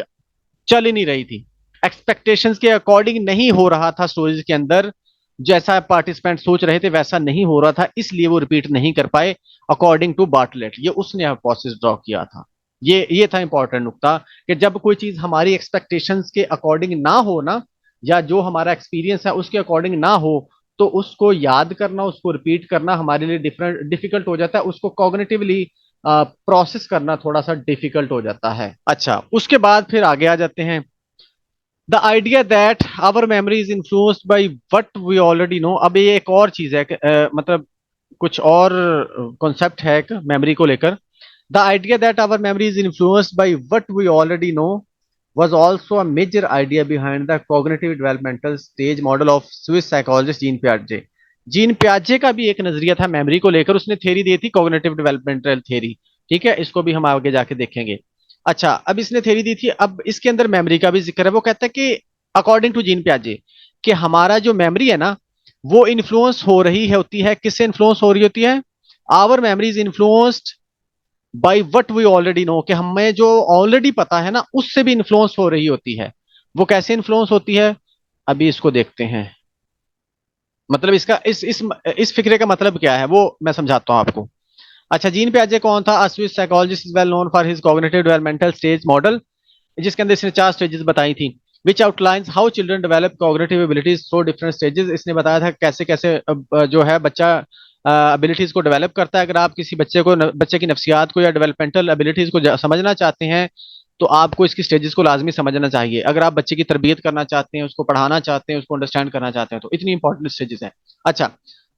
चल ही नहीं रही थी, एक्सपेक्टेशंस के अकॉर्डिंग नहीं हो रहा था स्टोरीज के अंदर, जैसा पार्टिसिपेंट सोच रहे थे वैसा नहीं हो रहा था, इसलिए वो रिपीट नहीं कर पाए अकॉर्डिंग टू बार्टलेट। ये उसने हाइपोथेसिस ड्रॉ किया था। ये था इंपॉर्टेंट नुकता कि जब कोई चीज हमारी एक्सपेक्टेशंस के अकॉर्डिंग ना हो ना, या जो हमारा एक्सपीरियंस है उसके अकॉर्डिंग ना हो, तो उसको याद करना, उसको रिपीट करना हमारे लिए डिफरेंट डिफिकल्ट हो जाता है, उसको कॉग्निटिवली प्रोसेस करना थोड़ा सा डिफिकल्ट हो जाता है। अच्छा, उसके बाद फिर आगे आ जाते हैं। The idea that our memory is influenced by what we already know. अब ये एक और चीज है कि, मतलब कुछ और कॉन्सेप्ट है मेमोरी को लेकर। The idea that our memory is influenced by what we already know was also a major idea behind the cognitive developmental stage model of Swiss psychologist Jean पियाजे। जीन पियाजे का भी एक नजरिया था मेमोरी को लेकर, उसने थ्योरी दी थी कॉग्निटिव डेवलपमेंटल थ्योरी। ठीक है, इसको भी हम आगे जाके देखेंगे। अच्छा, अब इसने थ्योरी दी थी, अब इसके अंदर मेमोरी का भी जिक्र है। वो कहता है कि अकॉर्डिंग टू जीन पियाजे कि हमारा जो मेमोरी है ना, वो इन्फ्लुएंस हो रही है होती है, किससे इन्फ्लुएंस हो रही होती है? Our memory is influenced by what we already know, कि हमें जो ऑलरेडी पता है ना उससे भी इन्फ्लुएंस हो रही होती है। वो कैसे इन्फ्लुएंस होती है, अभी इसको देखते हैं। मतलब इसका इस फिक्रे का मतलब क्या है वो मैं समझाता हूं आपको। अच्छा, जीन पियाजे कौन था? A Swiss psychologist is well known for his cognitive developmental stage model, जिसके अंदर इसने 4 स्टेजेस बताई थी। Which outlines how children develop cognitive abilities through different stages. इसने बताया था कैसे कैसे जो है बच्चा एबिलिटीज को डेवलप करता है। अगर आप किसी बच्चे की नफ्सियात को या डेवलपमेंटल एबिलिटीज को समझना चाहते हैं तो आपको इसकी स्टेजेस को लाजमी समझना चाहिए। अगर आप बच्चे की तरबियत करना चाहते हैं, उसको पढ़ाना चाहते हैं, उसको अंडरस्टैंड करना चाहते हैं, तो इतनी इंपॉर्टेंट स्टेजेस हैं। अच्छा,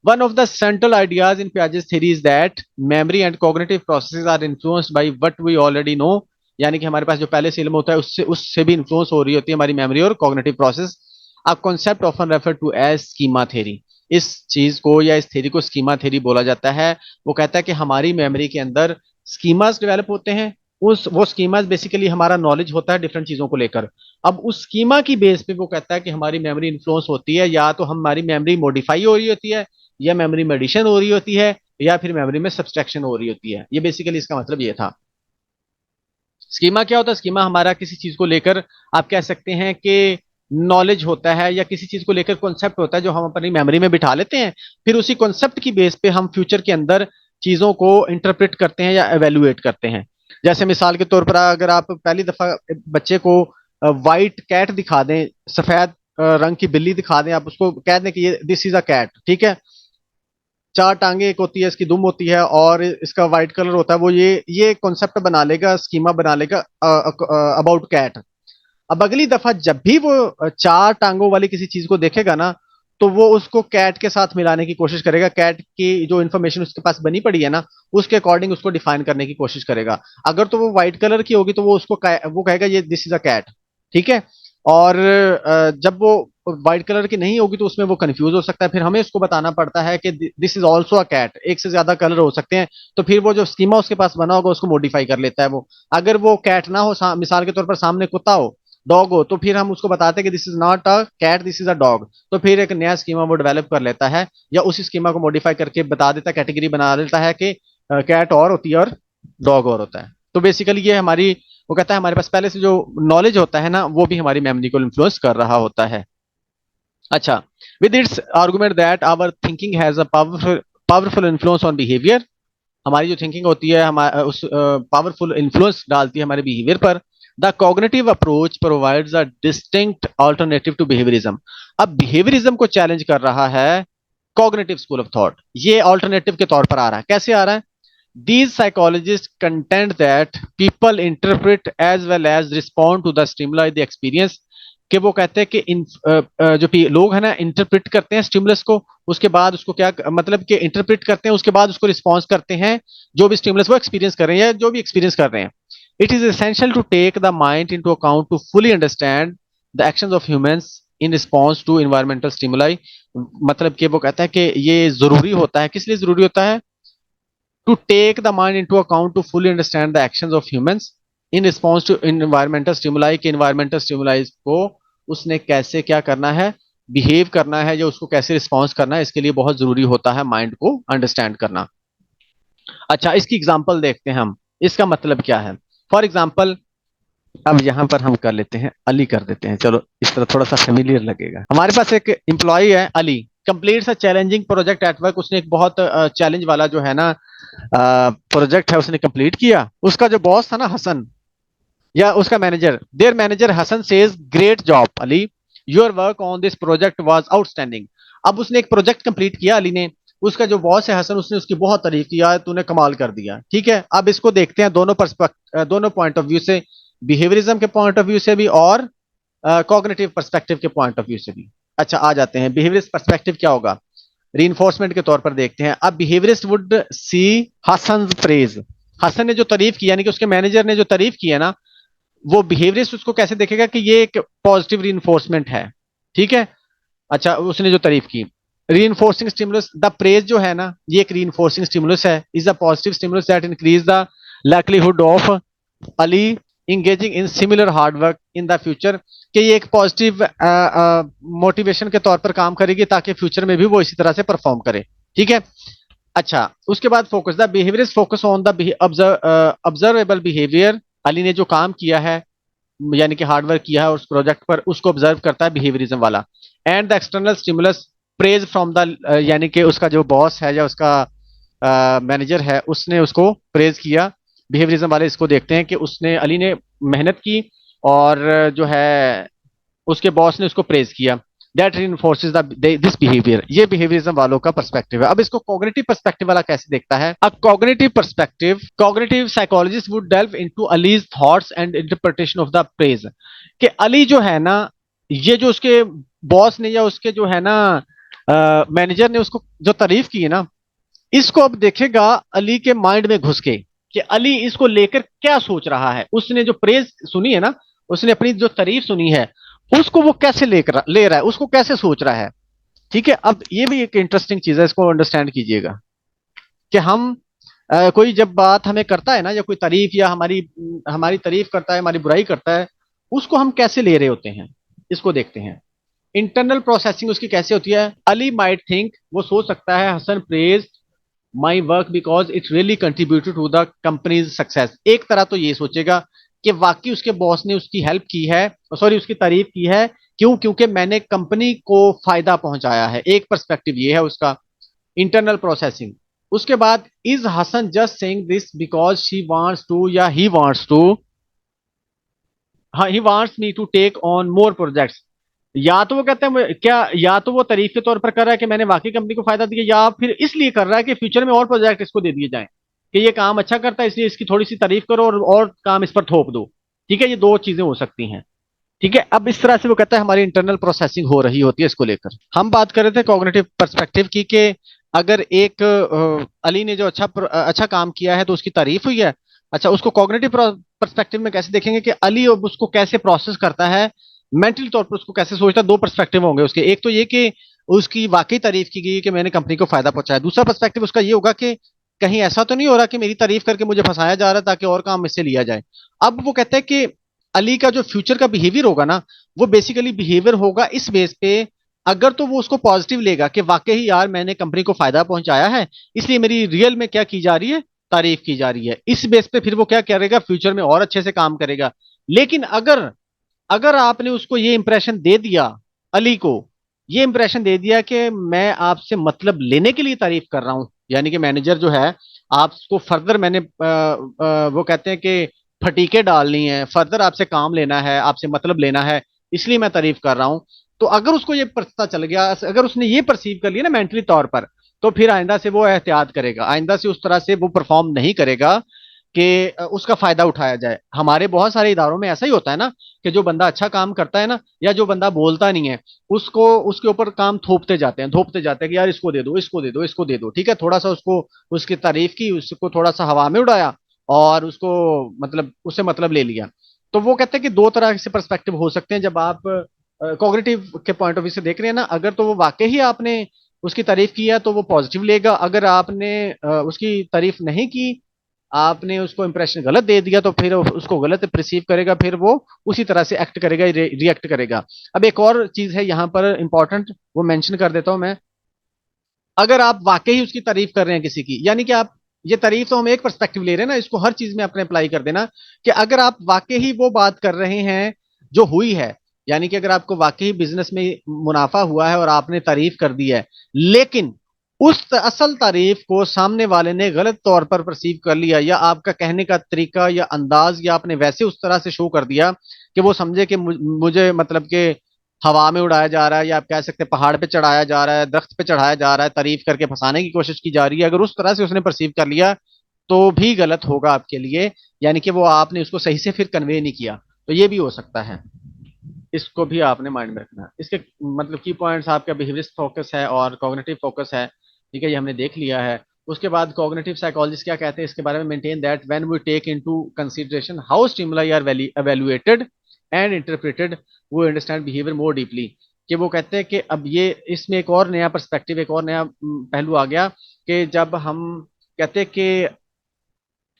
one of the central ideas in Piaget's theory is that memory and cognitive processes are influenced by what we already know, यानी कि हमारे पास जो पहले से इल्म होता है उससे उससे भी इन्फ्लुएंस हो रही होती है हमारी मेमोरी और cognitive process. A concept often refer to as schema theory. इस चीज को या इस थ्योरी को स्कीमा थ्योरी बोला जाता है। वो कहता है कि हमारी मेमोरी के अंदर स्कीमास डेवलप होते हैं। उस वो स्कीमास बेसिकली हमारा नॉलेज होता है डिफरेंट चीजों को लेकर। अब उस स्कीमा की बेस पे वो कहता है कि हमारी मेमोरी इन्फ्लुएंस होती है, या तो हमारी मेमोरी मॉडिफाई हो रही होती है, या मेमोरी में एडिशन हो रही होती है, या फिर मेमोरी में सब्सट्रैक्शन हो रही होती है। ये बेसिकली इसका मतलब ये था। स्कीमा क्या होता है? स्कीमा हमारा किसी चीज को लेकर आप कह सकते हैं कि नॉलेज होता है, या किसी चीज को लेकर कॉन्सेप्ट होता है जो हम अपनी मेमोरी में बिठा लेते हैं। फिर उसी कॉन्सेप्ट की बेस पे हम फ्यूचर के अंदर चीजों को इंटरप्रेट करते हैं या एवेल्युएट करते हैं। जैसे मिसाल के तौर पर अगर आप पहली दफा बच्चे को व्हाइट कैट दिखा दें, सफेद रंग की बिल्ली दिखा दें, आप उसको कह दें कि ये दिस इज अ कैट, ठीक है, 4 टांगे एक होती है, इसकी दुम होती है और इसका व्हाइट कलर होता है, वो ये कॉन्सेप्ट बना लेगा, स्कीमा बना लेगा अबाउट कैट। अब अगली दफा जब भी वो 4 टांगों वाली किसी चीज को देखेगा ना, तो वो उसको कैट के साथ मिलाने की कोशिश करेगा। कैट की जो इन्फॉर्मेशन उसके पास बनी पड़ी है ना, उसके अकॉर्डिंग उसको डिफाइन करने की कोशिश करेगा। अगर तो वो व्हाइट कलर की होगी तो वो कहेगा ये दिस इज अ कैट, ठीक है। और जब वो व्हाइट कलर की नहीं होगी तो उसमें वो कंफ्यूज हो सकता है। फिर हमें उसको बताना पड़ता है कि this is also a cat, एक से ज्यादा कलर हो सकते हैं। तो फिर वो जो स्कीमा उसके पास बना होगा उसको मॉडिफाई कर लेता है वो। अगर वो कैट ना हो, मिसाल के तौर पर सामने कुत्ता हो, डॉग हो, तो फिर हम उसको बताते हैं कि this is not a cat, this is a dog. तो फिर एक नया स्कीमा वो डेवलप कर लेता है, या उसी स्कीमा को मॉडिफाई करके बता देता है, कैटेगरी बना देता है कि कैट और होती है और डॉग और होता है। तो बेसिकली ये हमारी, वो कहता है हमारे पास पहले से जो नॉलेज होता है ना, वो भी हमारी मेमोरी को इन्फ्लुएंस कर रहा होता है। अच्छा, with its argument that our thinking has a powerful influence on behaviour. हमारी जो थिंकिंग होती है हमारा उस पावरफुल इन्फ्लुएंस डालती है हमारे बिहेवियर पर। The cognitive approach provides a distinct alternative to behaviourism. अब बिहेवियरिज्म को चैलेंज कर रहा है कॉग्निटिव स्कूल ऑफ थॉट। ये अल्टरनेटिव के तौर पर आ रहा है। कैसे आ रहा है? These psychologists contend that people interpret as well as respond to the stimuli they experience। कि वो कहते हैं कि जो लोग हैं ना, इंटरप्रेट करते हैं स्टिमुलस को, उसके बाद उसको क्या मतलब कि इंटरप्रेट करते हैं, उसके बाद उसको रिस्पॉन्स करते हैं जो भी स्टिमुलस वो एक्सपीरियंस कर रहे हैं या जो भी एक्सपीरियंस कर रहे हैं। It is essential to take the mind into account to fully understand the actions of humans in response to environmental stimuli. मतलब कि वो कहता है कि ये जरूरी होता है। किस लिए जरूरी होता है? to take the mind into account to fully understand the actions of humans in response to environmental stimuli, के environmental stimuli को उसने कैसे क्या करना है, बिहेव करना है, या उसको कैसे रिस्पॉन्स करना है, इसके लिए बहुत जरूरी होता है माइंड को अंडरस्टैंड करना। अच्छा, इसकी एग्जांपल देखते हैं हम, इसका मतलब क्या है। फॉर एग्जांपल, अब यहां पर हम कर लेते हैं अली, कर देते हैं, चलो इस तरह थोड़ा सा फेमिलियर लगेगा। हमारे पास एक एम्प्लॉय है Ali, completes a challenging project at work. उसने एक बहुत चैलेंज वाला जो है ना प्रोजेक्ट है उसने कंप्लीट किया। उसका जो बॉस था ना हसन, या उसका manager, their manager Hasan says great job Ali, your work on this project was outstanding. अब उसने एक प्रोजेक्ट कंप्लीट किया अली ने। उसका जो बॉस है हसन, उसने उसकी बहुत तारीफ किया, तूने कमाल कर दिया, ठीक है। अब इसको देखते हैं दोनों पॉइंट ऑफ व्यू से, बिहेवियरिज्म के पॉइंट ऑफ व्यू से भी और कॉग्निटिव पर्सपेक्टिव के पॉइंट ऑफ व्यू से भी। अच्छा, आ जाते हैं बिहेवियरिस्ट पर्सपेक्टिव क्या होगा, रीइंफोर्समेंट के तौर पर देखते हैं। अब behaviourist would see Hasan praise. Hasan ने जो तारीफ की, यानी कि उसके मैनेजर ने जो तारीफ की है ना, वो बिहेवियरिस्ट उसको कैसे देखेगा कि ये एक पॉजिटिव रीइंफोर्समेंट है, ठीक है। अच्छा, उसने जो तारीफ की, रीइंफोर्सिंग स्टिमुलस, द प्रेज जो है ना, ये एक रीइंफोर्सिंग स्टिमुलस है, is a positive stimulus that increase the likelihood of Ali engaging in similar hard work in the future, कि ये एक पॉजिटिव मोटिवेशन के तौर पर काम करेगी ताकि फ्यूचर में भी वो इसी तरह से परफॉर्म करे, ठीक है। अच्छा, उसके बाद focus, the behaviour focus on the observable behaviour, Ali ने जो काम किया है, यानी कि हार्डवर्क किया है उस प्रोजेक्ट पर, उसको ऑब्जर्व करता है बिहेवियरिज्म वाला। And the external stimulus praise from the, यानी कि उसका जो बॉस है या उसका मैनेजर है उसने उसको प्रेज किया। बिहेवियरिज्म वाले इसको देखते हैं कि उसने, अली ने मेहनत की और जो है उसके बॉस ने उसको प्रेज किया। दैट reinforces दिस बिहेवियर, ये बिहेवियरिज्म वालों का पर्सपेक्टिव है। अब इसको कॉग्निटिव पर्सपेक्टिव वाला कैसे देखता है? अ cognitive perspective, cognitive psychologist would delve into allies thoughts and interpretation of the praise, कि अली जो है ना, ये जो उसके बॉस ने या उसके जो है ना मैनेजर ने उसको जो तारीफ की है ना, इसको अब देखेगा अली के माइंड में घुस के, कि अली इसको लेकर क्या सोच रहा है। उसने जो प्रेज सुनी है ना, उसने अपनी जो तारीफ सुनी है, उसको वो कैसे लेकर ले रहा है, उसको कैसे सोच रहा है, ठीक है। अब ये भी एक इंटरेस्टिंग चीज है, इसको अंडरस्टैंड कीजिएगा कि हम कोई जब बात हमें करता है ना, या कोई तारीफ या हमारी हमारी तारीफ करता है, हमारी बुराई करता है, उसको हम कैसे ले रहे होते हैं, इसको देखते हैं। इंटरनल प्रोसेसिंग उसकी कैसे होती है? अली माइट थिंक, वो सोच सकता है, Hasan praise my work because it really contributed to the company's success. एक तरह तो ये सोचेगा कि वाकई उसके बॉस ने उसकी हेल्प की है, सॉरी उसकी तारीफ की है, क्यों? क्योंकि मैंने कंपनी को फायदा पहुंचाया है। एक पर्सपेक्टिव ये है उसका, इंटरनल प्रोसेसिंग। उसके बाद, is Hasan just saying this because she wants to, या ही वांट्स टू, हाँ, he wants me to take on more projects. या तो वो कहते हैं क्या, या तो वो तारीफ के तौर पर कर रहा है कि मैंने वाकई कंपनी को फायदा दिया, या फिर इसलिए कर रहा है कि फ्यूचर में और प्रोजेक्ट इसको दे दिए जाएं, कि ये काम अच्छा करता है इसलिए इसकी थोड़ी सी तारीफ करो और काम इस पर थोप दो, ठीक है। ये दो चीजें हो सकती हैं, ठीक है। अब इस तरह से वो कहता है हमारी इंटरनल प्रोसेसिंग हो रही होती है इसको लेकर। हम बात कर रहे थे कॉग्निटिव पर्सपेक्टिव की, कि अगर एक अली ने जो अच्छा काम किया है तो उसकी तारीफ हुई है। अच्छा, उसको कॉग्निटिव पर्सपेक्टिव में कैसे देखेंगे कि अली अब उसको कैसे प्रोसेस करता है, मेंटली तौर पर उसको कैसे सोचता है। दो पर्सपेक्टिव होंगे उसके, एक तो ये कि उसकी वाकई तारीफ की गई कि मैंने कंपनी को फायदा पहुंचाया। दूसरा पर्सपेक्टिव उसका ये होगा कि कहीं ऐसा तो नहीं हो रहा कि मेरी तारीफ करके मुझे फंसाया जा रहा है ताकि और काम इससे लिया जाए। अब वो कहते हैं कि अली का जो फ्यूचर का बिहेवियर होगा ना, वो बेसिकली बिहेवियर होगा इस बेस पे, अगर तो वो उसको पॉजिटिव लेगा कि वाकई यार मैंने कंपनी को फायदा पहुंचाया है, इसलिए मेरी रियल में क्या की जा रही है, तारीफ की जा रही है, इस बेस पे फिर वो क्या करेगा, फ्यूचर में और अच्छे से काम करेगा। लेकिन अगर अगर आपने उसको ये इंप्रेशन दे दिया, अली को ये इंप्रेशन दे दिया कि मैं आपसे मतलब लेने के लिए तारीफ कर रहा हूं, यानी कि मैनेजर जो है आपको फर्दर मैंने वो कहते हैं कि फटीके डालनी है, फर्दर आपसे काम लेना है, आपसे मतलब लेना है, इसलिए मैं तारीफ कर रहा हूं। तो अगर उसको ये पता चल गया, अगर उसने ये परसीव कर लिया ना मेंटली तौर पर, तो फिर आइंदा से वो एहतियात करेगा, आइंदा से उस तरह से वो परफॉर्म नहीं करेगा कि उसका फायदा उठाया जाए। हमारे बहुत सारे इदारों में ऐसा ही होता है ना, कि जो बंदा अच्छा काम करता है ना, या जो बंदा बोलता नहीं है, उसको उसके ऊपर काम थोपते जाते हैं कि यार इसको दे दो, इसको दे दो, इसको दे दो, ठीक है। थोड़ा सा उसको उसकी तारीफ की, उसको थोड़ा सा हवा में उड़ाया और उसको मतलब उससे मतलब ले लिया। तो वो कहते हैं कि दो तरह से पर्सपेक्टिव हो सकते हैं जब आप कॉग्निटिव के पॉइंट ऑफ व्यू से देख रहे हैं ना। अगर तो वो वाकई ही आपने उसकी तारीफ की है तो वो पॉजिटिव लेगा, अगर आपने उसकी तारीफ नहीं की, आपने उसको इंप्रेशन गलत दे दिया, तो फिर उसको गलत रिसीव करेगा, फिर वो उसी तरह से एक्ट करेगा, रिएक्ट करेगा। अब एक और चीज है यहाँ पर इंपॉर्टेंट, वो मेंशन कर देता हूं मैं। अगर आप वाकई ही उसकी तारीफ कर रहे हैं किसी की, यानी कि आप, ये तारीफ तो हम एक पर्सपेक्टिव ले रहे हैं ना, इसको हर चीज में अपने अप्लाई कर देना, कि अगर आप वाकई ही वो बात कर रहे हैं जो हुई है, यानी कि अगर आपको वाकई बिजनेस में मुनाफा हुआ है और आपने तारीफ कर दी है, लेकिन उस असल तारीफ को सामने वाले ने गलत तौर पर परसीव कर लिया, या आपका कहने का तरीका या अंदाज, या आपने वैसे उस तरह से शो कर दिया कि वो समझे कि मुझे मतलब कि हवा में उड़ाया जा रहा है, या आप कह सकते हैं पहाड़ पे चढ़ाया जा रहा है, दरख्त पे चढ़ाया जा रहा है, तारीफ करके फंसाने की कोशिश की जा रही है, अगर उस तरह से उसने परसीव कर लिया तो भी गलत होगा आपके लिए, यानी कि वो आपने उसको सही से फिर कन्वे नहीं किया। तो ये भी हो सकता है, इसको भी आपने माइंड में रखना है। इसके मतलब की पॉइंट्स आपका बिहेवियरिस्ट फोकस है और कॉग्निटिव फोकस है, ठीक है, ये हमने देख लिया है। उसके बाद कॉग्निटिव साइकोलॉजिस्ट क्या कहते हैं इसके बारे में, maintain that when we take into consideration how stimuli are evaluated and interpreted, वो अंडरस्टैंड बिहेवियर मोर डीपली। कि वो कहते हैं कि अब ये इसमें एक और नया पर्सपेक्टिव, एक और नया पहलू आ गया कि जब हम कहते हैं कि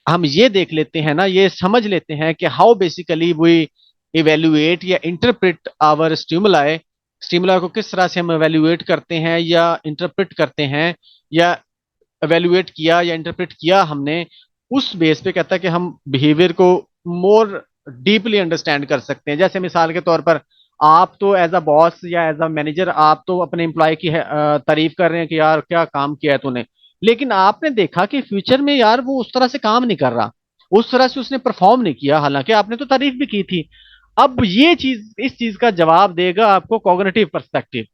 हम ये देख लेते हैं ना, ये समझ लेते हैं कि हाउ बेसिकली वी इवेल्युएट या इंटरप्रेट आवर स्टिमुलाई, स्टिमुलाई को किस तरह से हम इवेल्युएट करते हैं या इंटरप्रेट करते हैं, या एवेल्युएट किया या इंटरप्रेट किया हमने, उस बेस पे कहता है कि हम बिहेवियर को मोर डीपली अंडरस्टैंड कर सकते हैं। जैसे मिसाल के तौर पर आप तो एज अ बॉस या एज अ मैनेजर आप तो अपने एम्प्लॉय की तारीफ कर रहे हैं कि यार क्या काम किया है तूने, लेकिन आपने देखा कि फ्यूचर में यार वो उस तरह से काम नहीं कर रहा, उस तरह से उसने परफॉर्म नहीं किया, हालांकि आपने तो तारीफ भी की थी। अब ये चीज, इस चीज का जवाब देगा आपको कॉग्निटिव पर्सपेक्टिव,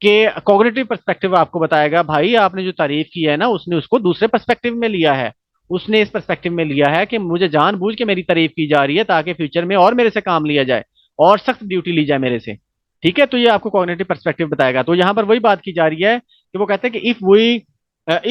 कि कॉग्निटिव पर्सपेक्टिव आपको बताएगा भाई आपने जो तारीफ की है ना, उसने उसको दूसरे पर्सपेक्टिव में लिया है। उसने इस पर्सपेक्टिव में लिया है कि मुझे जानबूझ के मेरी तारीफ की जा रही है ताकि फ्यूचर में और मेरे से काम लिया जाए और सख्त ड्यूटी ली जाए मेरे से। ठीक है, तो ये आपको कॉग्निटिव पर्सपेक्टिव बताएगा। तो यहाँ पर वही बात की जा रही है कि वो कहते हैं कि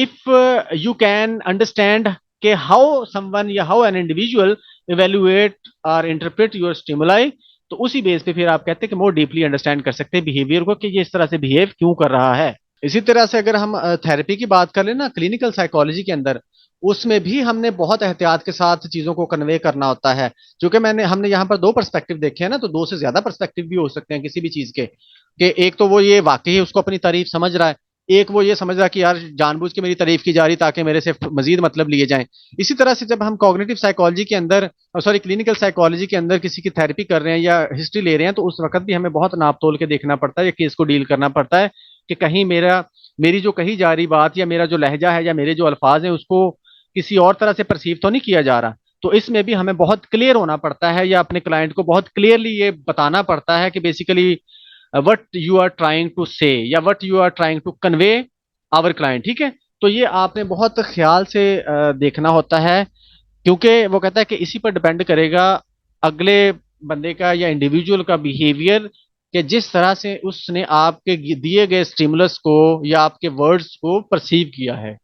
इफ यू कैन अंडरस्टैंड कि हाउ समवन या हाउ एन इंडिविजुअल इवेल्युएट और इंटरप्रेट योर स्टिमुलाई, तो उसी बेस पे फिर आप कहते हैं कि मोर डीपली अंडरस्टैंड कर सकते हैं बिहेवियर को कि ये इस तरह से बिहेव क्यों कर रहा है। इसी तरह से अगर हम थेरेपी की बात कर लें ना, क्लिनिकल साइकोलॉजी के अंदर, उसमें भी हमने बहुत एहतियात के साथ चीजों को कन्वे करना होता है। क्योंकि हमने यहाँ पर दो पर्सपेक्टिव देखे हैं ना, तो दो से ज्यादा पर्सपेक्टिव भी हो सकते हैं किसी भी चीज के, कि एक तो वो ये वाकई उसको अपनी तारीफ समझ रहा है, एक वो ये समझ रहा है कि यार जानबूझ के मेरी तारीफ की जा रही ताकि मेरे से मजीद मतलब लिए जाएं। इसी तरह से जब हम कॉग्निटिव साइकोलॉजी के अंदर, सॉरी क्लिनिकल साइकोलॉजी के अंदर किसी की थेरेपी कर रहे हैं या हिस्ट्री ले रहे हैं, तो उस वक्त भी हमें बहुत नाप तोल के देखना पड़ता है या केस को डील करना पड़ता है कि कहीं मेरी जो कही जा रही बात या मेरा जो लहजा है या मेरे जो अल्फाज हैं उसको किसी और तरह से परसीव तो नहीं किया जा रहा। तो इसमें भी हमें बहुत क्लियर होना पड़ता है या अपने क्लाइंट को बहुत क्लियरली ये बताना पड़ता है कि basically what you are trying to say या what you are trying to convey our client. ठीक है, तो ये आपने बहुत ख्याल से देखना होता है, क्योंकि वो कहता है कि इसी पर डिपेंड करेगा अगले बंदे का या इंडिविजुअल का बिहेवियर, कि जिस तरह से उसने आपके दिए गए स्टिमुलस को या आपके वर्ड्स को परसीव किया है,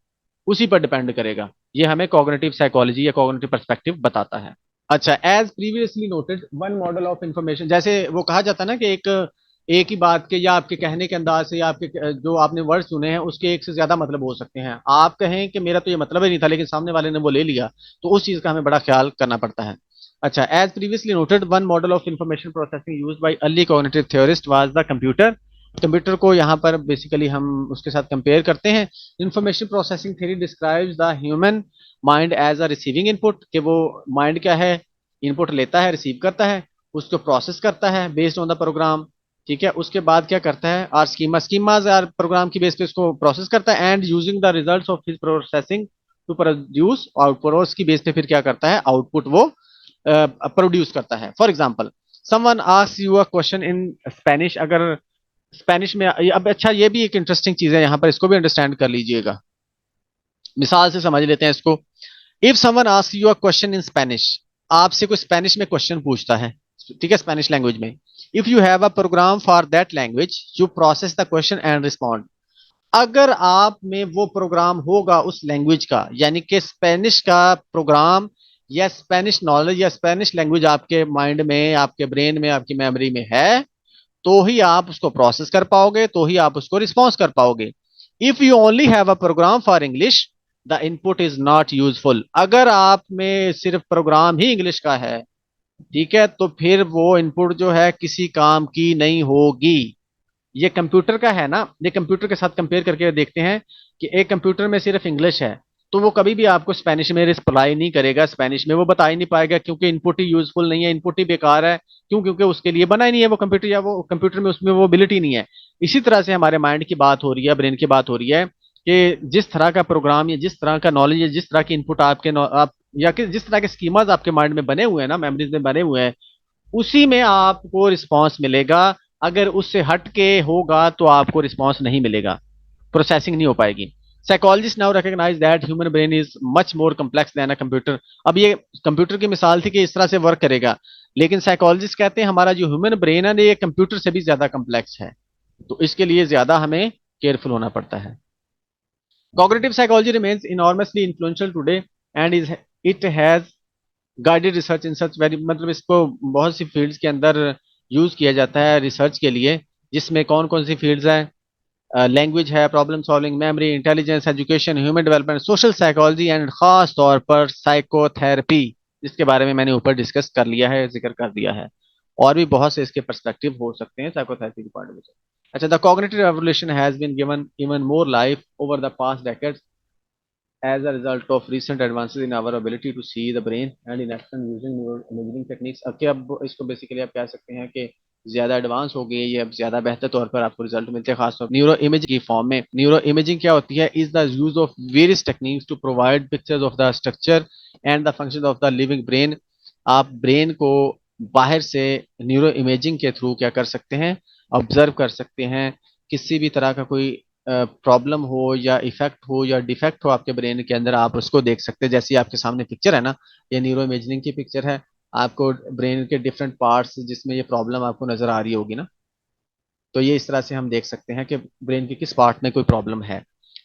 उसी पर डिपेंड करेगा। ये हमें कॉग्निटिव साइकोलॉजी या कॉग्निटिव पर्सपेक्टिव बताता है। अच्छा, as previously noted one model of information, जैसे वो कहा जाता है ना कि एक एक ही बात के या आपके कहने के अंदाज से या आपके जो आपने वर्ड सुने हैं उसके एक से ज्यादा मतलब हो सकते हैं। आप कहें कि मेरा तो ये मतलब ही नहीं था लेकिन सामने वाले ने वो ले लिया, तो उस चीज का हमें बड़ा ख्याल करना पड़ता है। अच्छा, as previously noted one model of information processing used by early cognitive theorist was the computer. Computer को यहाँ पर बेसिकली हम उसके साथ कंपेयर करते हैं। Information processing theory describes the human mind as a receiving input, कि वो माइंड क्या है, इनपुट लेता है, रिसीव करता है, उसको प्रोसेस करता है बेस्ड ऑन द प्रोग्राम। ठीक है, उसके बाद क्या करता है, आर स्कीमाज आर प्रोग्राम की बेस पे उसको प्रोसेस करता है and using the results of his processing to produce output, और उसकी बेस पे फिर क्या करता है, आउटपुट वो प्रोड्यूस करता है। For example, someone asks you a question in Spanish, अगर स्पेनिश में अब, अच्छा ये भी एक इंटरेस्टिंग चीज है यहाँ पर, इसको भी अंडरस्टैंड कर लीजिएगा, मिसाल से समझ लेते हैं इसको। If someone ask you a question in Spanish, आपसे कोई स्पेनिश में क्वेश्चन पूछता है, ठीक है, स्पेनिश लैंग्वेज में, if you have a program for that language you process the question and respond. अगर आप में वो प्रोग्राम होगा उस लैंग्वेज का, यानी कि स्पेनिश का प्रोग्राम या स्पेनिश नॉलेज या स्पेनिश लैंग्वेज आपके माइंड में, आपके ब्रेन में, आपकी मेमोरी में है, तो ही आप उसको प्रोसेस कर पाओगे, तो ही आप उसको रिस्पॉन्स कर पाओगे। If you only have a program for English the input is not useful. अगर आप में सिर्फ प्रोग्राम ही इंग्लिश का है, ठीक है, तो फिर वो इनपुट जो है किसी काम की नहीं होगी। ये कंप्यूटर का है ना, ये कंप्यूटर के साथ कंपेयर करके देखते हैं कि एक कंप्यूटर में सिर्फ इंग्लिश है, तो वो कभी भी आपको स्पेनिश में रिप्लाई नहीं करेगा, स्पेनिश में वो बता ही नहीं पाएगा, क्योंकि इनपुट ही यूजफुल नहीं है, इनपुट ही बेकार है। क्यों? क्योंकि उसके लिए बना ही नहीं है वो कंप्यूटर, या वो कंप्यूटर में उसमें वो एबिलिटी नहीं है। इसी तरह से हमारे माइंड की बात हो रही है, ब्रेन की बात हो रही है, कि जिस तरह का प्रोग्राम या जिस तरह का नॉलेज या जिस तरह की इनपुट आप या कि जिस तरह के स्कीमाज आपके माइंड में बने हुए हैं ना, मेमोरीज में बने हुए हैं, उसी में आपको रिस्पॉन्स मिलेगा। अगर उससे हट के होगा तो आपको रिस्पॉन्स नहीं मिलेगा, प्रोसेसिंग नहीं हो पाएगी। Psychologist now recognize that human brain is much more complex than a computer. अब ये कंप्यूटर की मिसाल थी कि इस तरह से वर्क करेगा, लेकिन साइकोलॉजिस्ट कहते हैं हमारा जो ह्यूमन ब्रेन है ना, ये कंप्यूटर से भी ज्यादा कम्प्लेक्स है, तो इसके लिए ज्यादा हमें केयरफुल होना पड़ता है। Cognitive psychology remains enormously influential today and is it has guided research in such very, मतलब इसको बहुत सी फील्ड्स के अंदर यूज किया जाता है रिसर्च के लिए, जिसमें कौन कौन सी फील्ड्स हैं? लैंग्वेज है, problem solving, memory, intelligence, education, human development, social psychology and खास तौर पर साइकोथेरेपी, जिसके बारे में मैंने ऊपर डिस्कस कर लिया है, जिक्र कर दिया है। और भी बहुत से इसके पर्सपेक्टिव हो सकते हैं साइकोथेरेपी के पॉइंट ऑफ व्यू से। अच्छा, the cognitive revolution has been given even more life over the past decades as a result of recent advances in our ability to see the brain and in action using neuroimaging techniques। अब इसको basically आप कह सकते हैं कि ज्यादा advance हो गई है ये, अब ज्यादा बेहतर तौर पर आपको रिजल्ट मिलते हैं, खासतौर पर न्यूरो इमेज की फॉर्म में। न्यूरो इमेजिंग क्या होती है? Is the use of various techniques to provide pictures of the structure and the function of the living brain. आप ब्रेन को बाहर से न्यूरो इमेजिंग के थ्रू क्या कर सकते हैं? ऑब्जर्व कर सकते हैं। किसी भी तरह का कोई प्रॉब्लम हो या इफेक्ट हो या डिफेक्ट हो आपके ब्रेन के अंदर, आप उसको देख सकते हैं। जैसे आपके सामने पिक्चर है ना, ये न्यूरो इमेजिंग की पिक्चर है। आपको ब्रेन के डिफरेंट पार्ट्स जिसमें ये प्रॉब्लम आपको नजर आ रही होगी ना, तो ये इस तरह से हम देख सकते हैं कि ब्रेन के किस पार्ट में कोई प्रॉब्लम है।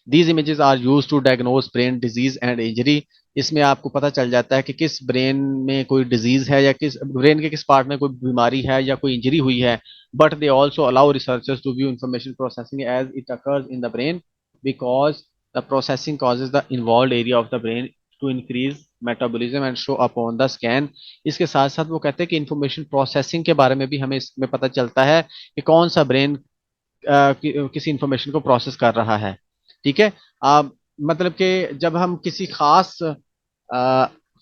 These images are use to diagnose brain disease and injury. इसमें आपको पता चल जाता है कि किस ब्रेन में कोई डिजीज है या किस ब्रेन के किस पार्ट में कोई बीमारी है या कोई इंजरी हुई है। But they also allow researchers to view information processing as it occurs in the brain because the processing causes the involve area of the brain to increase metabolism and show up on the scan. इसके साथ साथ वो कहते हैं कि information processing के बारे में भी हमें इसमें पता चलता है कि कौन सा ब्रेन किसी इंफॉर्मेशन को प्रोसेस कर रहा है। ठीक है। मतलब कि जब हम किसी खास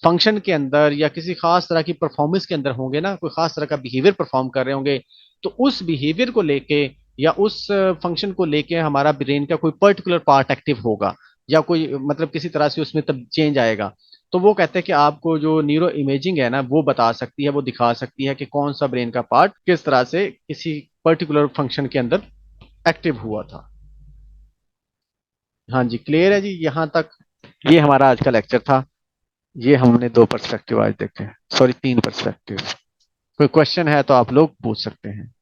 फंक्शन के अंदर या किसी खास तरह की परफॉर्मेंस के अंदर होंगे ना, कोई खास तरह का बिहेवियर परफॉर्म कर रहे होंगे, तो उस बिहेवियर को लेके या उस फंक्शन को लेके हमारा ब्रेन का कोई पर्टिकुलर पार्ट एक्टिव होगा या कोई मतलब किसी तरह से उसमें तब चेंज आएगा। तो वो कहते हैं कि आपको जो न्यूरो इमेजिंग है ना, वो बता सकती है, वो दिखा सकती है कि कौन सा ब्रेन का पार्ट किस तरह से किसी पर्टिकुलर फंक्शन के अंदर एक्टिव हुआ था। हाँ जी, क्लियर है जी यहाँ तक। ये हमारा आज का लेक्चर था। ये हमने दो पर्सपेक्टिव आज देखे, सॉरी तीन पर्सपेक्टिव। कोई क्वेश्चन है तो आप लोग पूछ सकते हैं।